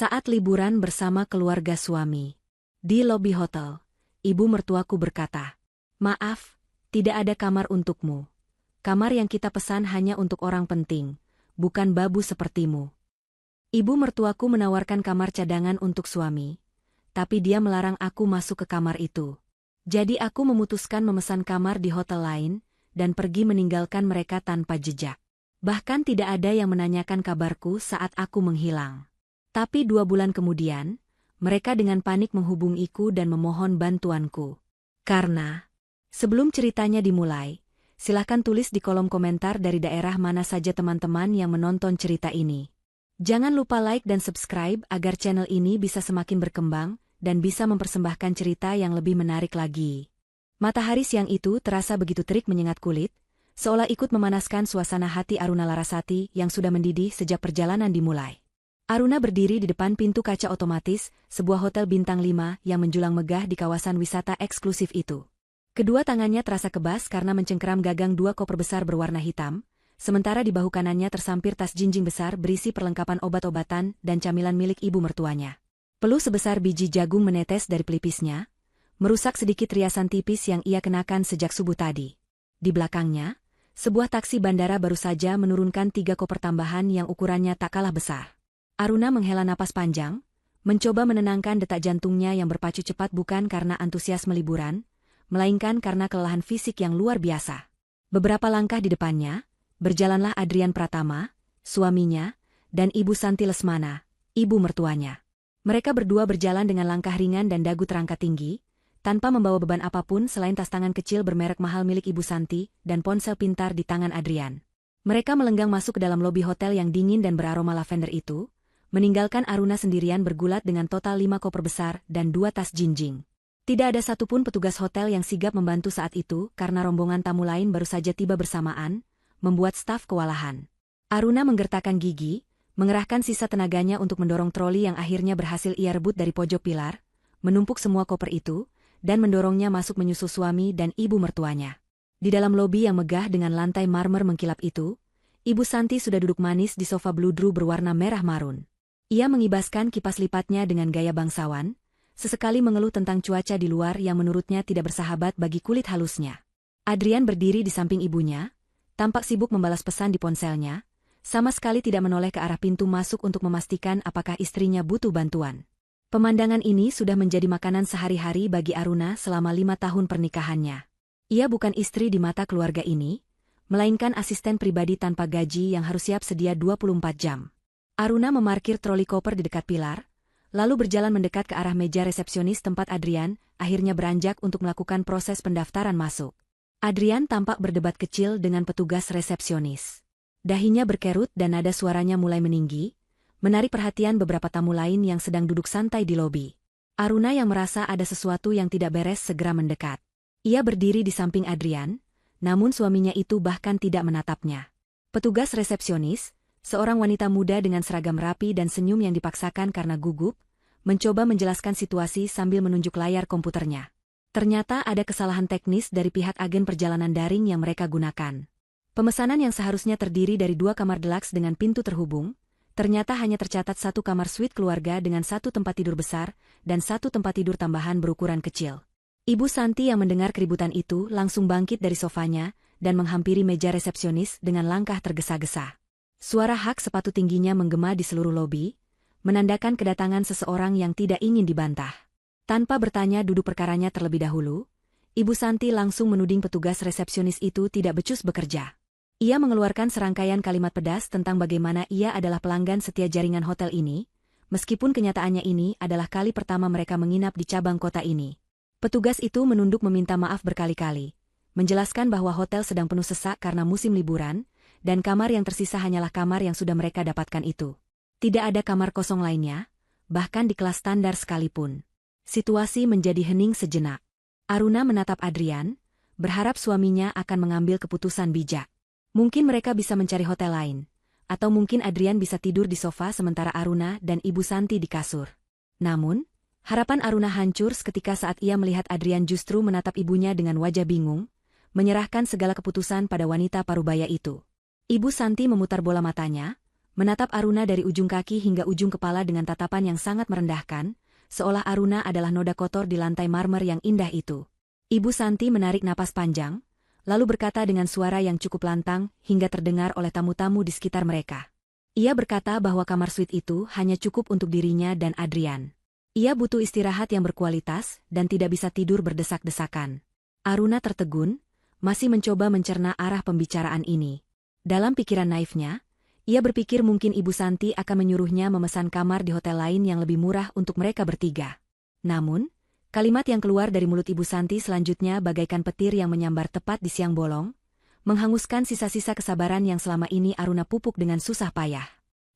Saat liburan bersama keluarga suami. Di lobi hotel, ibu mertuaku berkata, "Maaf, tidak ada kamar untukmu. Kamar yang kita pesan hanya untuk orang penting, bukan babu sepertimu." Ibu mertuaku menawarkan kamar cadangan untuk suami, tapi dia melarang aku masuk ke kamar itu. Jadi aku memutuskan memesan kamar di hotel lain, dan pergi meninggalkan mereka tanpa jejak. Bahkan tidak ada yang menanyakan kabarku saat aku menghilang. Tapi 2 bulan kemudian, mereka dengan panik menghubungiku dan memohon bantuanku. Karena, sebelum ceritanya dimulai, silahkan tulis di kolom komentar dari daerah mana saja teman-teman yang menonton cerita ini. Jangan lupa like dan subscribe agar channel ini bisa semakin berkembang dan bisa mempersembahkan cerita yang lebih menarik lagi. Matahari siang itu terasa begitu terik menyengat kulit, seolah ikut memanaskan suasana hati Aruna Larasati yang sudah mendidih sejak perjalanan dimulai. Aruna berdiri di depan pintu kaca otomatis, sebuah hotel bintang 5 yang menjulang megah di kawasan wisata eksklusif itu. Kedua tangannya terasa kebas karena mencengkeram gagang 2 koper besar berwarna hitam, sementara di bahu kanannya tersampir tas jinjing besar berisi perlengkapan obat-obatan dan camilan milik ibu mertuanya. Peluh sebesar biji jagung menetes dari pelipisnya, merusak sedikit riasan tipis yang ia kenakan sejak subuh tadi. Di belakangnya, sebuah taksi bandara baru saja menurunkan 3 koper tambahan yang ukurannya tak kalah besar. Aruna menghela napas panjang, mencoba menenangkan detak jantungnya yang berpacu cepat bukan karena antusiasme liburan, melainkan karena kelelahan fisik yang luar biasa. Beberapa langkah di depannya, berjalanlah Adrian Pratama, suaminya, dan Ibu Santi Lesmana, ibu mertuanya. Mereka berdua berjalan dengan langkah ringan dan dagu terangkat tinggi, tanpa membawa beban apapun selain tas tangan kecil bermerek mahal milik Ibu Santi dan ponsel pintar di tangan Adrian. Mereka melenggang masuk ke dalam lobi hotel yang dingin dan beraroma lavender itu, meninggalkan Aruna sendirian bergulat dengan total 5 koper besar dan 2 tas jinjing. Tidak ada satupun petugas hotel yang sigap membantu saat itu karena rombongan tamu lain baru saja tiba bersamaan, membuat staf kewalahan. Aruna menggertakkan gigi, mengerahkan sisa tenaganya untuk mendorong troli yang akhirnya berhasil ia rebut dari pojok pilar, menumpuk semua koper itu, dan mendorongnya masuk menyusul suami dan ibu mertuanya. Di dalam lobi yang megah dengan lantai marmer mengkilap itu, Ibu Santi sudah duduk manis di sofa bludru berwarna merah marun. Ia mengibaskan kipas lipatnya dengan gaya bangsawan, sesekali mengeluh tentang cuaca di luar yang menurutnya tidak bersahabat bagi kulit halusnya. Adrian berdiri di samping ibunya, tampak sibuk membalas pesan di ponselnya, sama sekali tidak menoleh ke arah pintu masuk untuk memastikan apakah istrinya butuh bantuan. Pemandangan ini sudah menjadi makanan sehari-hari bagi Aruna selama 5 tahun pernikahannya. Ia bukan istri di mata keluarga ini, melainkan asisten pribadi tanpa gaji yang harus siap sedia 24 jam. Aruna memarkir troli koper di dekat pilar, lalu berjalan mendekat ke arah meja resepsionis tempat Adrian akhirnya beranjak untuk melakukan proses pendaftaran masuk. Adrian tampak berdebat kecil dengan petugas resepsionis. Dahinya berkerut dan nada suaranya mulai meninggi, menarik perhatian beberapa tamu lain yang sedang duduk santai di lobi. Aruna yang merasa ada sesuatu yang tidak beres segera mendekat. Ia berdiri di samping Adrian, namun suaminya itu bahkan tidak menatapnya. Petugas resepsionis, seorang wanita muda dengan seragam rapi dan senyum yang dipaksakan karena gugup, mencoba menjelaskan situasi sambil menunjuk layar komputernya. Ternyata ada kesalahan teknis dari pihak agen perjalanan daring yang mereka gunakan. Pemesanan yang seharusnya terdiri dari 2 kamar deluxe dengan pintu terhubung, ternyata hanya tercatat 1 kamar suite keluarga dengan 1 tempat tidur besar dan 1 tempat tidur tambahan berukuran kecil. Ibu Santi yang mendengar keributan itu langsung bangkit dari sofanya dan menghampiri meja resepsionis dengan langkah tergesa-gesa. Suara hak sepatu tingginya menggema di seluruh lobi, menandakan kedatangan seseorang yang tidak ingin dibantah. Tanpa bertanya duduk perkaranya terlebih dahulu, Ibu Santi langsung menuding petugas resepsionis itu tidak becus bekerja. Ia mengeluarkan serangkaian kalimat pedas tentang bagaimana ia adalah pelanggan setia jaringan hotel ini, meskipun kenyataannya ini adalah kali pertama mereka menginap di cabang kota ini. Petugas itu menunduk meminta maaf berkali-kali, menjelaskan bahwa hotel sedang penuh sesak karena musim liburan, dan kamar yang tersisa hanyalah kamar yang sudah mereka dapatkan itu. Tidak ada kamar kosong lainnya, bahkan di kelas standar sekalipun. Situasi menjadi hening sejenak. Aruna menatap Adrian, berharap suaminya akan mengambil keputusan bijak. Mungkin mereka bisa mencari hotel lain, atau mungkin Adrian bisa tidur di sofa sementara Aruna dan Ibu Santi di kasur. Namun, harapan Aruna hancur seketika saat ia melihat Adrian justru menatap ibunya dengan wajah bingung, menyerahkan segala keputusan pada wanita parubaya itu. Ibu Santi memutar bola matanya, menatap Aruna dari ujung kaki hingga ujung kepala dengan tatapan yang sangat merendahkan, seolah Aruna adalah noda kotor di lantai marmer yang indah itu. Ibu Santi menarik napas panjang, lalu berkata dengan suara yang cukup lantang hingga terdengar oleh tamu-tamu di sekitar mereka. Ia berkata bahwa kamar suite itu hanya cukup untuk dirinya dan Adrian. Ia butuh istirahat yang berkualitas dan tidak bisa tidur berdesak-desakan. Aruna tertegun, masih mencoba mencerna arah pembicaraan ini. Dalam pikiran naifnya, ia berpikir mungkin Ibu Santi akan menyuruhnya memesan kamar di hotel lain yang lebih murah untuk mereka bertiga. Namun, kalimat yang keluar dari mulut Ibu Santi selanjutnya bagaikan petir yang menyambar tepat di siang bolong, menghanguskan sisa-sisa kesabaran yang selama ini Aruna pupuk dengan susah payah.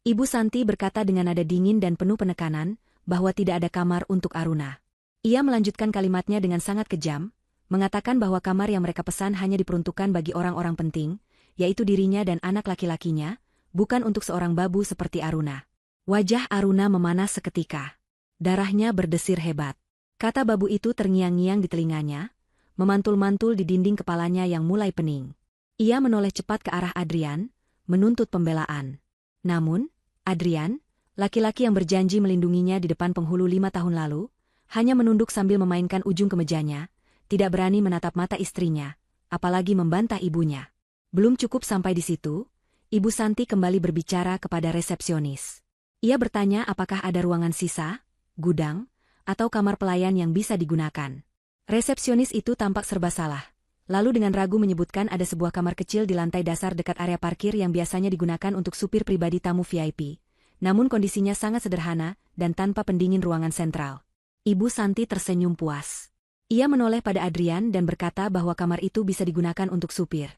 Ibu Santi berkata dengan nada dingin dan penuh penekanan bahwa tidak ada kamar untuk Aruna. Ia melanjutkan kalimatnya dengan sangat kejam, mengatakan bahwa kamar yang mereka pesan hanya diperuntukkan bagi orang-orang penting, yaitu dirinya dan anak laki-lakinya, bukan untuk seorang babu seperti Aruna. Wajah Aruna memanas seketika. Darahnya berdesir hebat. Kata babu itu terngiang-ngiang di telinganya, memantul-mantul di dinding kepalanya yang mulai pening. Ia menoleh cepat ke arah Adrian, menuntut pembelaan. Namun, Adrian, laki-laki yang berjanji melindunginya di depan penghulu 5 tahun lalu, hanya menunduk sambil memainkan ujung kemejanya, tidak berani menatap mata istrinya, apalagi membantah ibunya. Belum cukup sampai di situ, Ibu Santi kembali berbicara kepada resepsionis. Ia bertanya apakah ada ruangan sisa, gudang, atau kamar pelayan yang bisa digunakan. Resepsionis itu tampak serba salah, lalu dengan ragu menyebutkan ada sebuah kamar kecil di lantai dasar dekat area parkir yang biasanya digunakan untuk supir pribadi tamu VIP, namun kondisinya sangat sederhana dan tanpa pendingin ruangan sentral. Ibu Santi tersenyum puas. Ia menoleh pada Adrian dan berkata bahwa kamar itu bisa digunakan untuk supir.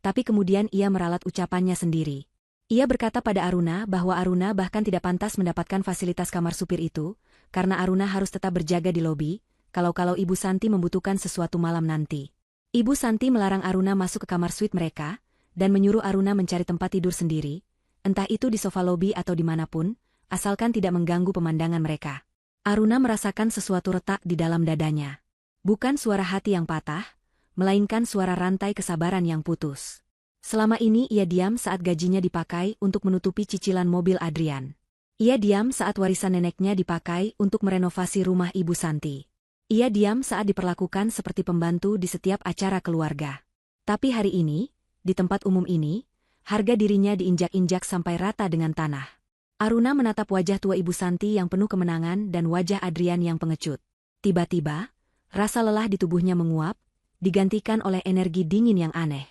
Tapi kemudian ia meralat ucapannya sendiri. Ia berkata pada Aruna bahwa Aruna bahkan tidak pantas mendapatkan fasilitas kamar supir itu, karena Aruna harus tetap berjaga di lobi, kalau-kalau Ibu Santi membutuhkan sesuatu malam nanti. Ibu Santi melarang Aruna masuk ke kamar suite mereka, dan menyuruh Aruna mencari tempat tidur sendiri, entah itu di sofa lobi atau dimanapun, asalkan tidak mengganggu pemandangan mereka. Aruna merasakan sesuatu retak di dalam dadanya. Bukan suara hati yang patah, melainkan suara rantai kesabaran yang putus. Selama ini ia diam saat gajinya dipakai untuk menutupi cicilan mobil Adrian. Ia diam saat warisan neneknya dipakai untuk merenovasi rumah Ibu Santi. Ia diam saat diperlakukan seperti pembantu di setiap acara keluarga. Tapi hari ini, di tempat umum ini, harga dirinya diinjak-injak sampai rata dengan tanah. Aruna menatap wajah tua Ibu Santi yang penuh kemenangan dan wajah Adrian yang pengecut. Tiba-tiba, rasa lelah di tubuhnya menguap, digantikan oleh energi dingin yang aneh.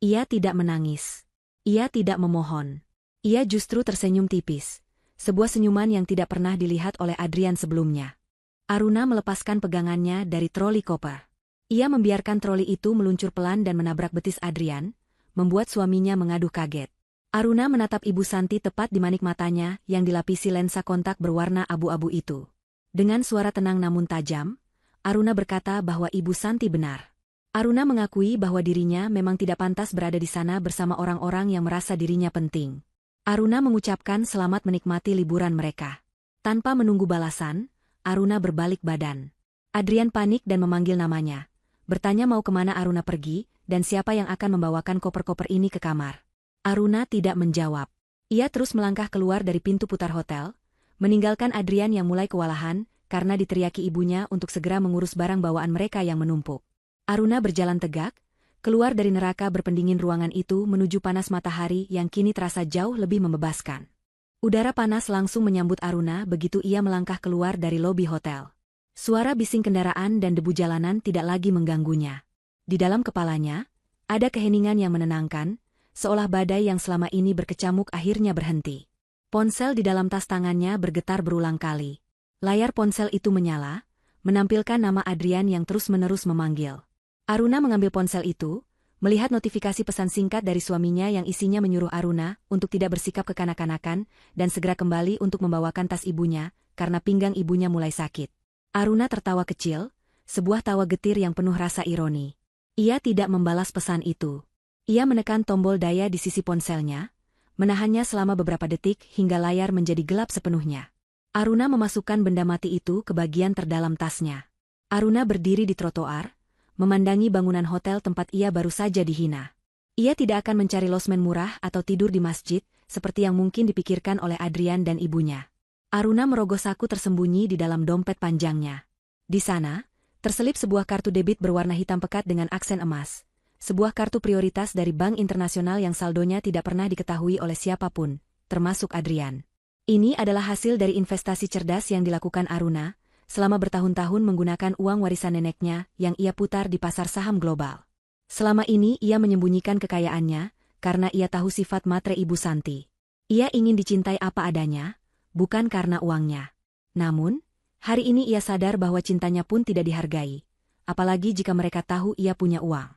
Ia tidak menangis. Ia tidak memohon. Ia justru tersenyum tipis. Sebuah senyuman yang tidak pernah dilihat oleh Adrian sebelumnya. Aruna melepaskan pegangannya dari troli koper. Ia membiarkan troli itu meluncur pelan dan menabrak betis Adrian, membuat suaminya mengaduh kaget. Aruna menatap Ibu Santi tepat di manik matanya yang dilapisi lensa kontak berwarna abu-abu itu. Dengan suara tenang namun tajam, Aruna berkata bahwa Ibu Santi benar. Aruna mengakui bahwa dirinya memang tidak pantas berada di sana bersama orang-orang yang merasa dirinya penting. Aruna mengucapkan selamat menikmati liburan mereka. Tanpa menunggu balasan, Aruna berbalik badan. Adrian panik dan memanggil namanya. Bertanya mau kemana Aruna pergi, dan siapa yang akan membawakan koper-koper ini ke kamar. Aruna tidak menjawab. Ia terus melangkah keluar dari pintu putar hotel, meninggalkan Adrian yang mulai kewalahan, karena diteriaki ibunya untuk segera mengurus barang bawaan mereka yang menumpuk. Aruna berjalan tegak, keluar dari neraka berpendingin ruangan itu menuju panas matahari yang kini terasa jauh lebih membebaskan. Udara panas langsung menyambut Aruna begitu ia melangkah keluar dari lobi hotel. Suara bising kendaraan dan debu jalanan tidak lagi mengganggunya. Di dalam kepalanya, ada keheningan yang menenangkan, seolah badai yang selama ini berkecamuk akhirnya berhenti. Ponsel di dalam tas tangannya bergetar berulang kali. Layar ponsel itu menyala, menampilkan nama Adrian yang terus-menerus memanggil. Aruna mengambil ponsel itu, melihat notifikasi pesan singkat dari suaminya yang isinya menyuruh Aruna untuk tidak bersikap kekanak-kanakan dan segera kembali untuk membawakan tas ibunya, karena pinggang ibunya mulai sakit. Aruna tertawa kecil, sebuah tawa getir yang penuh rasa ironi. Ia tidak membalas pesan itu. Ia menekan tombol daya di sisi ponselnya, menahannya selama beberapa detik hingga layar menjadi gelap sepenuhnya. Aruna memasukkan benda mati itu ke bagian terdalam tasnya. Aruna berdiri di trotoar, memandangi bangunan hotel tempat ia baru saja dihina. Ia tidak akan mencari losmen murah atau tidur di masjid, seperti yang mungkin dipikirkan oleh Adrian dan ibunya. Aruna merogoh saku tersembunyi di dalam dompet panjangnya. Di sana, terselip sebuah kartu debit berwarna hitam pekat dengan aksen emas. Sebuah kartu prioritas dari bank internasional yang saldonya tidak pernah diketahui oleh siapapun, termasuk Adrian. Ini adalah hasil dari investasi cerdas yang dilakukan Aruna selama bertahun-tahun menggunakan uang warisan neneknya yang ia putar di pasar saham global. Selama ini ia menyembunyikan kekayaannya karena ia tahu sifat matre Ibu Santi. Ia ingin dicintai apa adanya, bukan karena uangnya. Namun, hari ini ia sadar bahwa cintanya pun tidak dihargai, apalagi jika mereka tahu ia punya uang.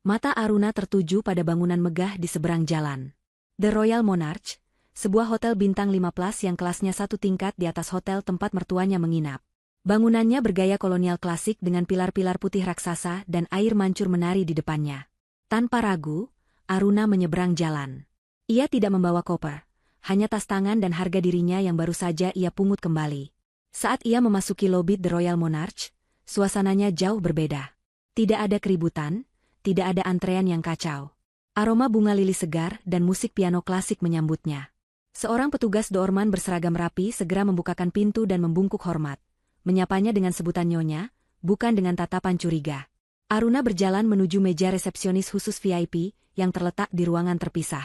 Mata Aruna tertuju pada bangunan megah di seberang jalan. The Royal Monarch, sebuah hotel bintang 5+ yang kelasnya satu tingkat di atas hotel tempat mertuanya menginap. Bangunannya bergaya kolonial klasik dengan pilar-pilar putih raksasa dan air mancur menari di depannya. Tanpa ragu, Aruna menyeberang jalan. Ia tidak membawa koper, hanya tas tangan dan harga dirinya yang baru saja ia pungut kembali. Saat ia memasuki lobi The Royal Monarch, suasananya jauh berbeda. Tidak ada keributan, tidak ada antrean yang kacau. Aroma bunga lili segar dan musik piano klasik menyambutnya. Seorang petugas doorman berseragam rapi segera membukakan pintu dan membungkuk hormat. Menyapanya dengan sebutan nyonya, bukan dengan tatapan curiga. Aruna berjalan menuju meja resepsionis khusus VIP yang terletak di ruangan terpisah.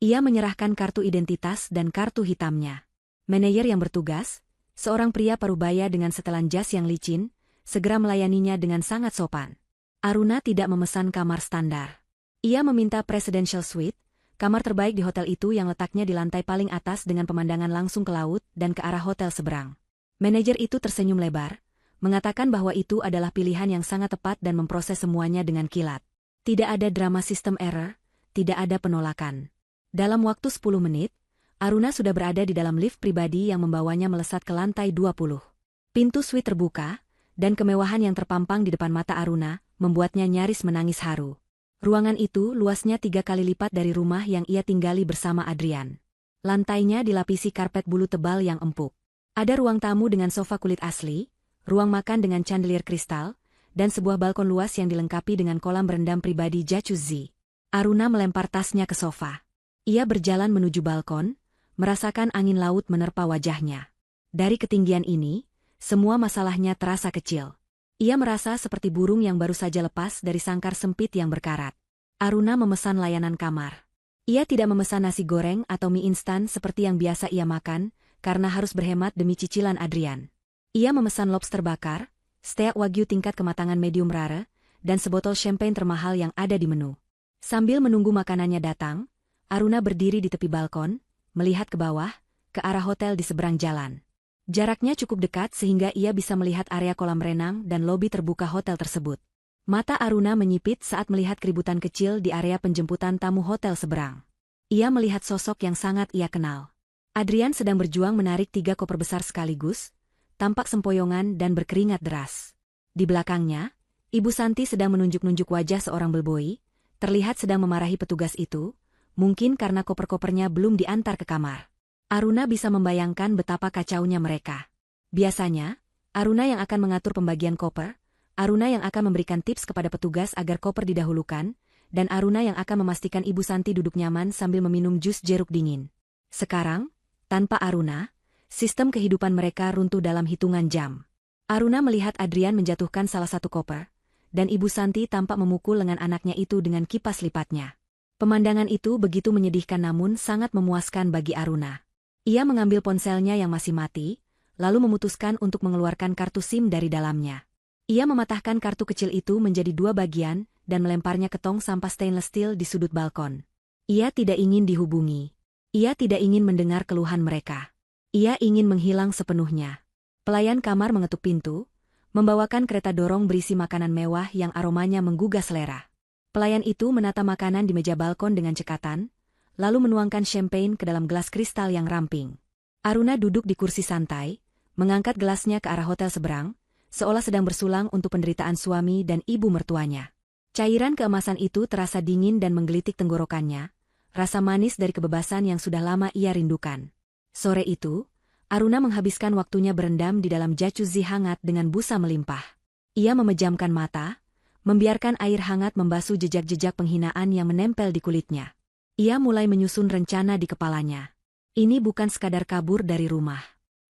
Ia menyerahkan kartu identitas dan kartu hitamnya. Manajer yang bertugas, seorang pria parubaya dengan setelan jas yang licin, segera melayaninya dengan sangat sopan. Aruna tidak memesan kamar standar. Ia meminta Presidential Suite, kamar terbaik di hotel itu yang letaknya di lantai paling atas dengan pemandangan langsung ke laut dan ke arah hotel seberang. Manajer itu tersenyum lebar, mengatakan bahwa itu adalah pilihan yang sangat tepat dan memproses semuanya dengan kilat. Tidak ada drama sistem error, tidak ada penolakan. Dalam waktu 10 menit, Aruna sudah berada di dalam lift pribadi yang membawanya melesat ke lantai 20. Pintu suite terbuka, dan kemewahan yang terpampang di depan mata Aruna membuatnya nyaris menangis haru. Ruangan itu luasnya 3 kali lipat dari rumah yang ia tinggali bersama Adrian. Lantainya dilapisi karpet bulu tebal yang empuk. Ada ruang tamu dengan sofa kulit asli, ruang makan dengan chandelier kristal, dan sebuah balkon luas yang dilengkapi dengan kolam berendam pribadi jacuzzi. Aruna melempar tasnya ke sofa. Ia berjalan menuju balkon, merasakan angin laut menerpa wajahnya. Dari ketinggian ini, semua masalahnya terasa kecil. Ia merasa seperti burung yang baru saja lepas dari sangkar sempit yang berkarat. Aruna memesan layanan kamar. Ia tidak memesan nasi goreng atau mie instan seperti yang biasa ia makan, karena harus berhemat demi cicilan Adrian. Ia memesan lobster bakar, steak wagyu tingkat kematangan medium rare, dan sebotol champagne termahal yang ada di menu. Sambil menunggu makanannya datang, Aruna berdiri di tepi balkon, melihat ke bawah, ke arah hotel di seberang jalan. Jaraknya cukup dekat sehingga ia bisa melihat area kolam renang dan lobi terbuka hotel tersebut. Mata Aruna menyipit saat melihat keributan kecil di area penjemputan tamu hotel seberang. Ia melihat sosok yang sangat ia kenal. Adrian sedang berjuang menarik 3 koper besar sekaligus, tampak sempoyongan dan berkeringat deras. Di belakangnya, Ibu Santi sedang menunjuk-nunjuk wajah seorang bellboy, terlihat sedang memarahi petugas itu, mungkin karena koper-kopernya belum diantar ke kamar. Aruna bisa membayangkan betapa kacaunya mereka. Biasanya, Aruna yang akan mengatur pembagian koper, Aruna yang akan memberikan tips kepada petugas agar koper didahulukan, dan Aruna yang akan memastikan Ibu Santi duduk nyaman sambil meminum jus jeruk dingin. Sekarang, tanpa Aruna, sistem kehidupan mereka runtuh dalam hitungan jam. Aruna melihat Adrian menjatuhkan salah satu koper, dan Ibu Santi tampak memukul lengan anaknya itu dengan kipas lipatnya. Pemandangan itu begitu menyedihkan namun sangat memuaskan bagi Aruna. Ia mengambil ponselnya yang masih mati, lalu memutuskan untuk mengeluarkan kartu SIM dari dalamnya. Ia mematahkan kartu kecil itu menjadi 2 bagian dan melemparnya ke tong sampah stainless steel di sudut balkon. Ia tidak ingin dihubungi. Ia tidak ingin mendengar keluhan mereka. Ia ingin menghilang sepenuhnya. Pelayan kamar mengetuk pintu, membawakan kereta dorong berisi makanan mewah yang aromanya menggugah selera. Pelayan itu menata makanan di meja balkon dengan cekatan, lalu menuangkan champagne ke dalam gelas kristal yang ramping. Aruna duduk di kursi santai, mengangkat gelasnya ke arah hotel seberang, seolah sedang bersulang untuk penderitaan suami dan ibu mertuanya. Cairan keemasan itu terasa dingin dan menggelitik tenggorokannya, rasa manis dari kebebasan yang sudah lama ia rindukan. Sore itu, Aruna menghabiskan waktunya berendam di dalam jacuzzi hangat dengan busa melimpah. Ia memejamkan mata, membiarkan air hangat membasuh jejak-jejak penghinaan yang menempel di kulitnya. Ia mulai menyusun rencana di kepalanya. Ini bukan sekadar kabur dari rumah.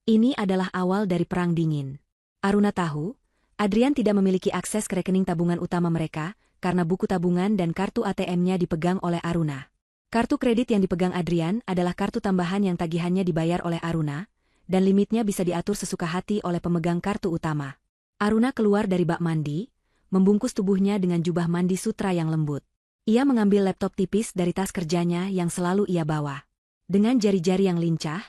Ini adalah awal dari perang dingin. Aruna tahu, Adrian tidak memiliki akses ke rekening tabungan utama mereka, karena buku tabungan dan kartu ATM-nya dipegang oleh Aruna. Kartu kredit yang dipegang Adrian adalah kartu tambahan yang tagihannya dibayar oleh Aruna, dan limitnya bisa diatur sesuka hati oleh pemegang kartu utama. Aruna keluar dari bak mandi, membungkus tubuhnya dengan jubah mandi sutra yang lembut. Ia mengambil laptop tipis dari tas kerjanya yang selalu ia bawa. Dengan jari-jari yang lincah,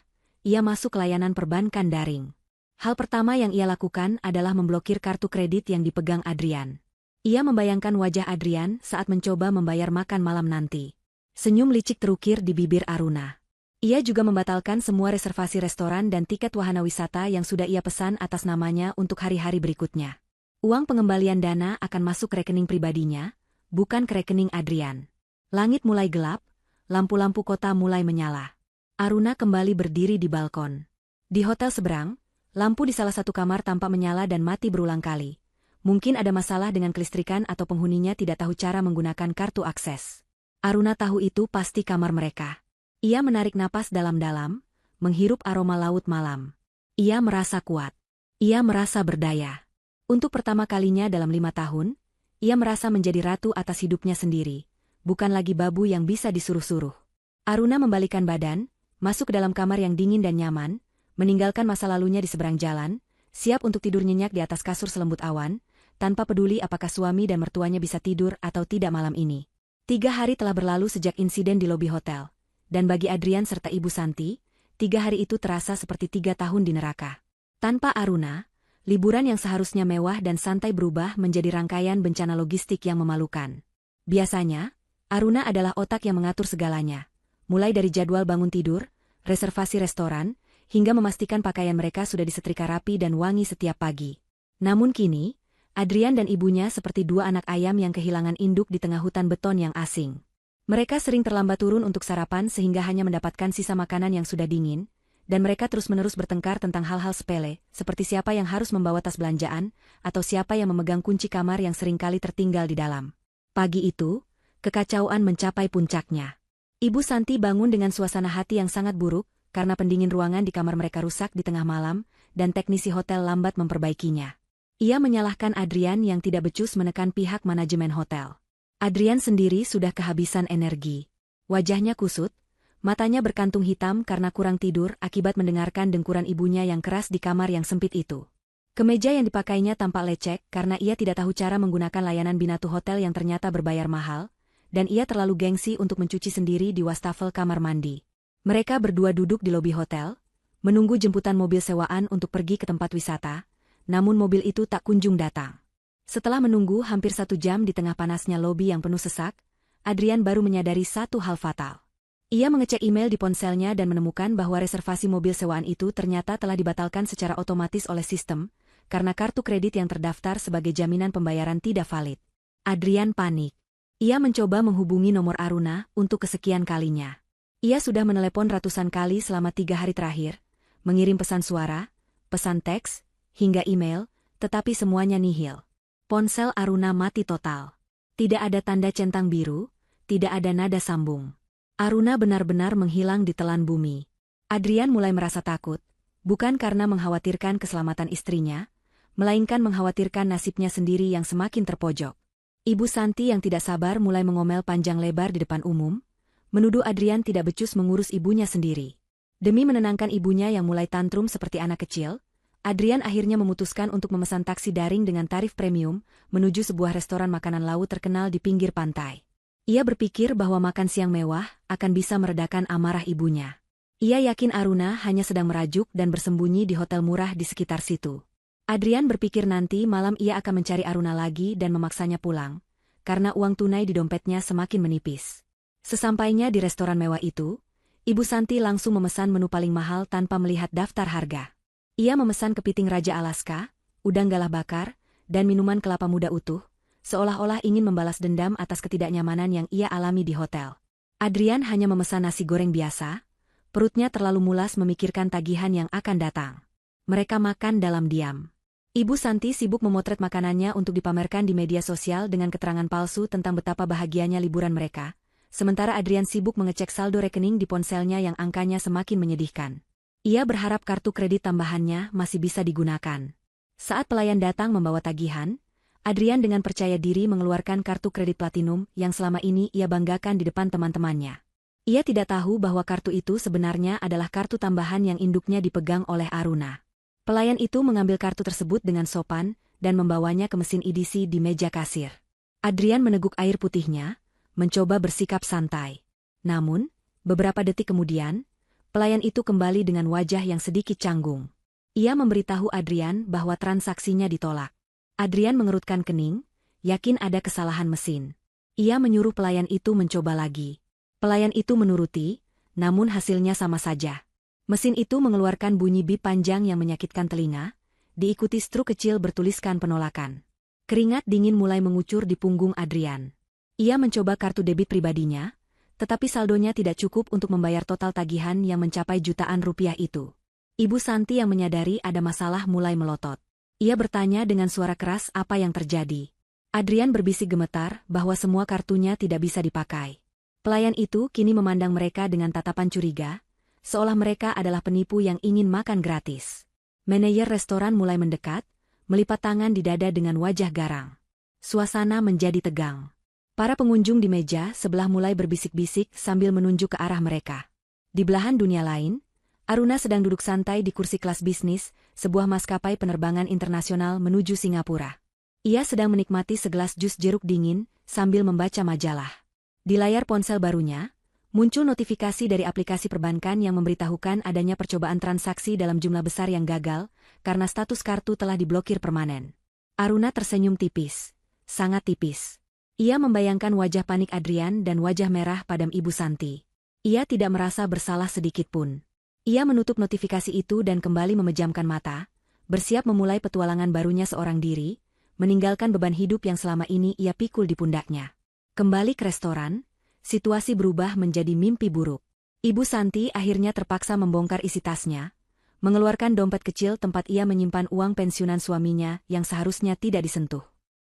ia masuk layanan perbankan daring. Hal pertama yang ia lakukan adalah memblokir kartu kredit yang dipegang Adrian. Ia membayangkan wajah Adrian saat mencoba membayar makan malam nanti. Senyum licik terukir di bibir Aruna. Ia juga membatalkan semua reservasi restoran dan tiket wahana wisata yang sudah ia pesan atas namanya untuk hari-hari berikutnya. Uang pengembalian dana akan masuk ke rekening pribadinya, bukan ke rekening Adrian. Langit mulai gelap, lampu-lampu kota mulai menyala. Aruna kembali berdiri di balkon. Di hotel seberang, lampu di salah satu kamar tampak menyala dan mati berulang kali. Mungkin ada masalah dengan kelistrikan atau penghuninya tidak tahu cara menggunakan kartu akses. Aruna tahu itu pasti kamar mereka. Ia menarik napas dalam-dalam, menghirup aroma laut malam. Ia merasa kuat. Ia merasa berdaya. Untuk pertama kalinya dalam 5 tahun, ia merasa menjadi ratu atas hidupnya sendiri, bukan lagi babu yang bisa disuruh-suruh. Aruna membalikkan badan, masuk ke dalam kamar yang dingin dan nyaman, meninggalkan masa lalunya di seberang jalan, siap untuk tidur nyenyak di atas kasur selembut awan, tanpa peduli apakah suami dan mertuanya bisa tidur atau tidak malam ini. 3 hari telah berlalu sejak insiden di lobi hotel, dan bagi Adrian serta Ibu Santi, 3 hari itu terasa seperti 3 tahun di neraka. Tanpa Aruna, liburan yang seharusnya mewah dan santai berubah menjadi rangkaian bencana logistik yang memalukan. Biasanya, Aruna adalah otak yang mengatur segalanya, mulai dari jadwal bangun tidur, reservasi restoran, hingga memastikan pakaian mereka sudah disetrika rapi dan wangi setiap pagi. Namun kini, Adrian dan ibunya seperti 2 anak ayam yang kehilangan induk di tengah hutan beton yang asing. Mereka sering terlambat turun untuk sarapan sehingga hanya mendapatkan sisa makanan yang sudah dingin, dan mereka terus-menerus bertengkar tentang hal-hal sepele, seperti siapa yang harus membawa tas belanjaan, atau siapa yang memegang kunci kamar yang seringkali tertinggal di dalam. Pagi itu, kekacauan mencapai puncaknya. Ibu Santi bangun dengan suasana hati yang sangat buruk, karena pendingin ruangan di kamar mereka rusak di tengah malam, dan teknisi hotel lambat memperbaikinya. Ia menyalahkan Adrian yang tidak becus menekan pihak manajemen hotel. Adrian sendiri sudah kehabisan energi. Wajahnya kusut, matanya berkantung hitam karena kurang tidur akibat mendengarkan dengkuran ibunya yang keras di kamar yang sempit itu. Kemeja yang dipakainya tampak lecek karena ia tidak tahu cara menggunakan layanan Binatu Hotel yang ternyata berbayar mahal, dan ia terlalu gengsi untuk mencuci sendiri di wastafel kamar mandi. Mereka berdua duduk di lobi hotel, menunggu jemputan mobil sewaan untuk pergi ke tempat wisata, namun mobil itu tak kunjung datang. Setelah menunggu hampir 1 jam di tengah panasnya lobi yang penuh sesak, Adrian baru menyadari satu hal fatal. Ia mengecek email di ponselnya dan menemukan bahwa reservasi mobil sewaan itu ternyata telah dibatalkan secara otomatis oleh sistem, karena kartu kredit yang terdaftar sebagai jaminan pembayaran tidak valid. Adrian panik. Ia mencoba menghubungi nomor Aruna untuk kesekian kalinya. Ia sudah menelepon ratusan kali selama 3 hari terakhir, mengirim pesan suara, pesan teks, hingga email, tetapi semuanya nihil. Ponsel Aruna mati total. Tidak ada tanda centang biru, tidak ada nada sambung. Aruna benar-benar menghilang di telan bumi. Adrian mulai merasa takut, bukan karena mengkhawatirkan keselamatan istrinya, melainkan mengkhawatirkan nasibnya sendiri yang semakin terpojok. Ibu Santi yang tidak sabar mulai mengomel panjang lebar di depan umum, menuduh Adrian tidak becus mengurus ibunya sendiri. Demi menenangkan ibunya yang mulai tantrum seperti anak kecil, Adrian akhirnya memutuskan untuk memesan taksi daring dengan tarif premium menuju sebuah restoran makanan laut terkenal di pinggir pantai. Ia berpikir bahwa makan siang mewah akan bisa meredakan amarah ibunya. Ia yakin Aruna hanya sedang merajuk dan bersembunyi di hotel murah di sekitar situ. Adrian berpikir nanti malam ia akan mencari Aruna lagi dan memaksanya pulang, karena uang tunai di dompetnya semakin menipis. Sesampainya di restoran mewah itu, Ibu Santi langsung memesan menu paling mahal tanpa melihat daftar harga. Ia memesan kepiting Raja Alaska, udang galah bakar, dan minuman kelapa muda utuh, seolah-olah ingin membalas dendam atas ketidaknyamanan yang ia alami di hotel. Adrian hanya memesan nasi goreng biasa, perutnya terlalu mulas memikirkan tagihan yang akan datang. Mereka makan dalam diam. Ibu Santi sibuk memotret makanannya untuk dipamerkan di media sosial dengan keterangan palsu tentang betapa bahagianya liburan mereka, sementara Adrian sibuk mengecek saldo rekening di ponselnya yang angkanya semakin menyedihkan. Ia berharap kartu kredit tambahannya masih bisa digunakan. Saat pelayan datang membawa tagihan, Adrian dengan percaya diri mengeluarkan kartu kredit platinum yang selama ini ia banggakan di depan teman-temannya. Ia tidak tahu bahwa kartu itu sebenarnya adalah kartu tambahan yang induknya dipegang oleh Aruna. Pelayan itu mengambil kartu tersebut dengan sopan dan membawanya ke mesin EDC di meja kasir. Adrian meneguk air putihnya, mencoba bersikap santai. Namun, beberapa detik kemudian, pelayan itu kembali dengan wajah yang sedikit canggung. Ia memberitahu Adrian bahwa transaksinya ditolak. Adrian mengerutkan kening, yakin ada kesalahan mesin. Ia menyuruh pelayan itu mencoba lagi. Pelayan itu menuruti, namun hasilnya sama saja. Mesin itu mengeluarkan bunyi bip panjang yang menyakitkan telinga, diikuti struk kecil bertuliskan penolakan. Keringat dingin mulai mengucur di punggung Adrian. Ia mencoba kartu debit pribadinya, tetapi saldonya tidak cukup untuk membayar total tagihan yang mencapai jutaan rupiah itu. Ibu Santi yang menyadari ada masalah mulai melotot. Ia bertanya dengan suara keras apa yang terjadi. Adrian berbisik gemetar bahwa semua kartunya tidak bisa dipakai. Pelayan itu kini memandang mereka dengan tatapan curiga, seolah mereka adalah penipu yang ingin makan gratis. Manajer restoran mulai mendekat, melipat tangan di dada dengan wajah garang. Suasana menjadi tegang. Para pengunjung di meja sebelah mulai berbisik-bisik sambil menunjuk ke arah mereka. Di belahan dunia lain, Aruna sedang duduk santai di kursi kelas bisnis, sebuah maskapai penerbangan internasional menuju Singapura. Ia sedang menikmati segelas jus jeruk dingin sambil membaca majalah. Di layar ponsel barunya, muncul notifikasi dari aplikasi perbankan yang memberitahukan adanya percobaan transaksi dalam jumlah besar yang gagal, karena status kartu telah diblokir permanen. Aruna tersenyum tipis. Sangat tipis. Ia membayangkan wajah panik Adrian dan wajah merah padam Ibu Santi. Ia tidak merasa bersalah sedikit pun. Ia menutup notifikasi itu dan kembali memejamkan mata, bersiap memulai petualangan barunya seorang diri, meninggalkan beban hidup yang selama ini ia pikul di pundaknya. Kembali ke restoran, situasi berubah menjadi mimpi buruk. Ibu Santi akhirnya terpaksa membongkar isi tasnya, mengeluarkan dompet kecil tempat ia menyimpan uang pensiunan suaminya yang seharusnya tidak disentuh.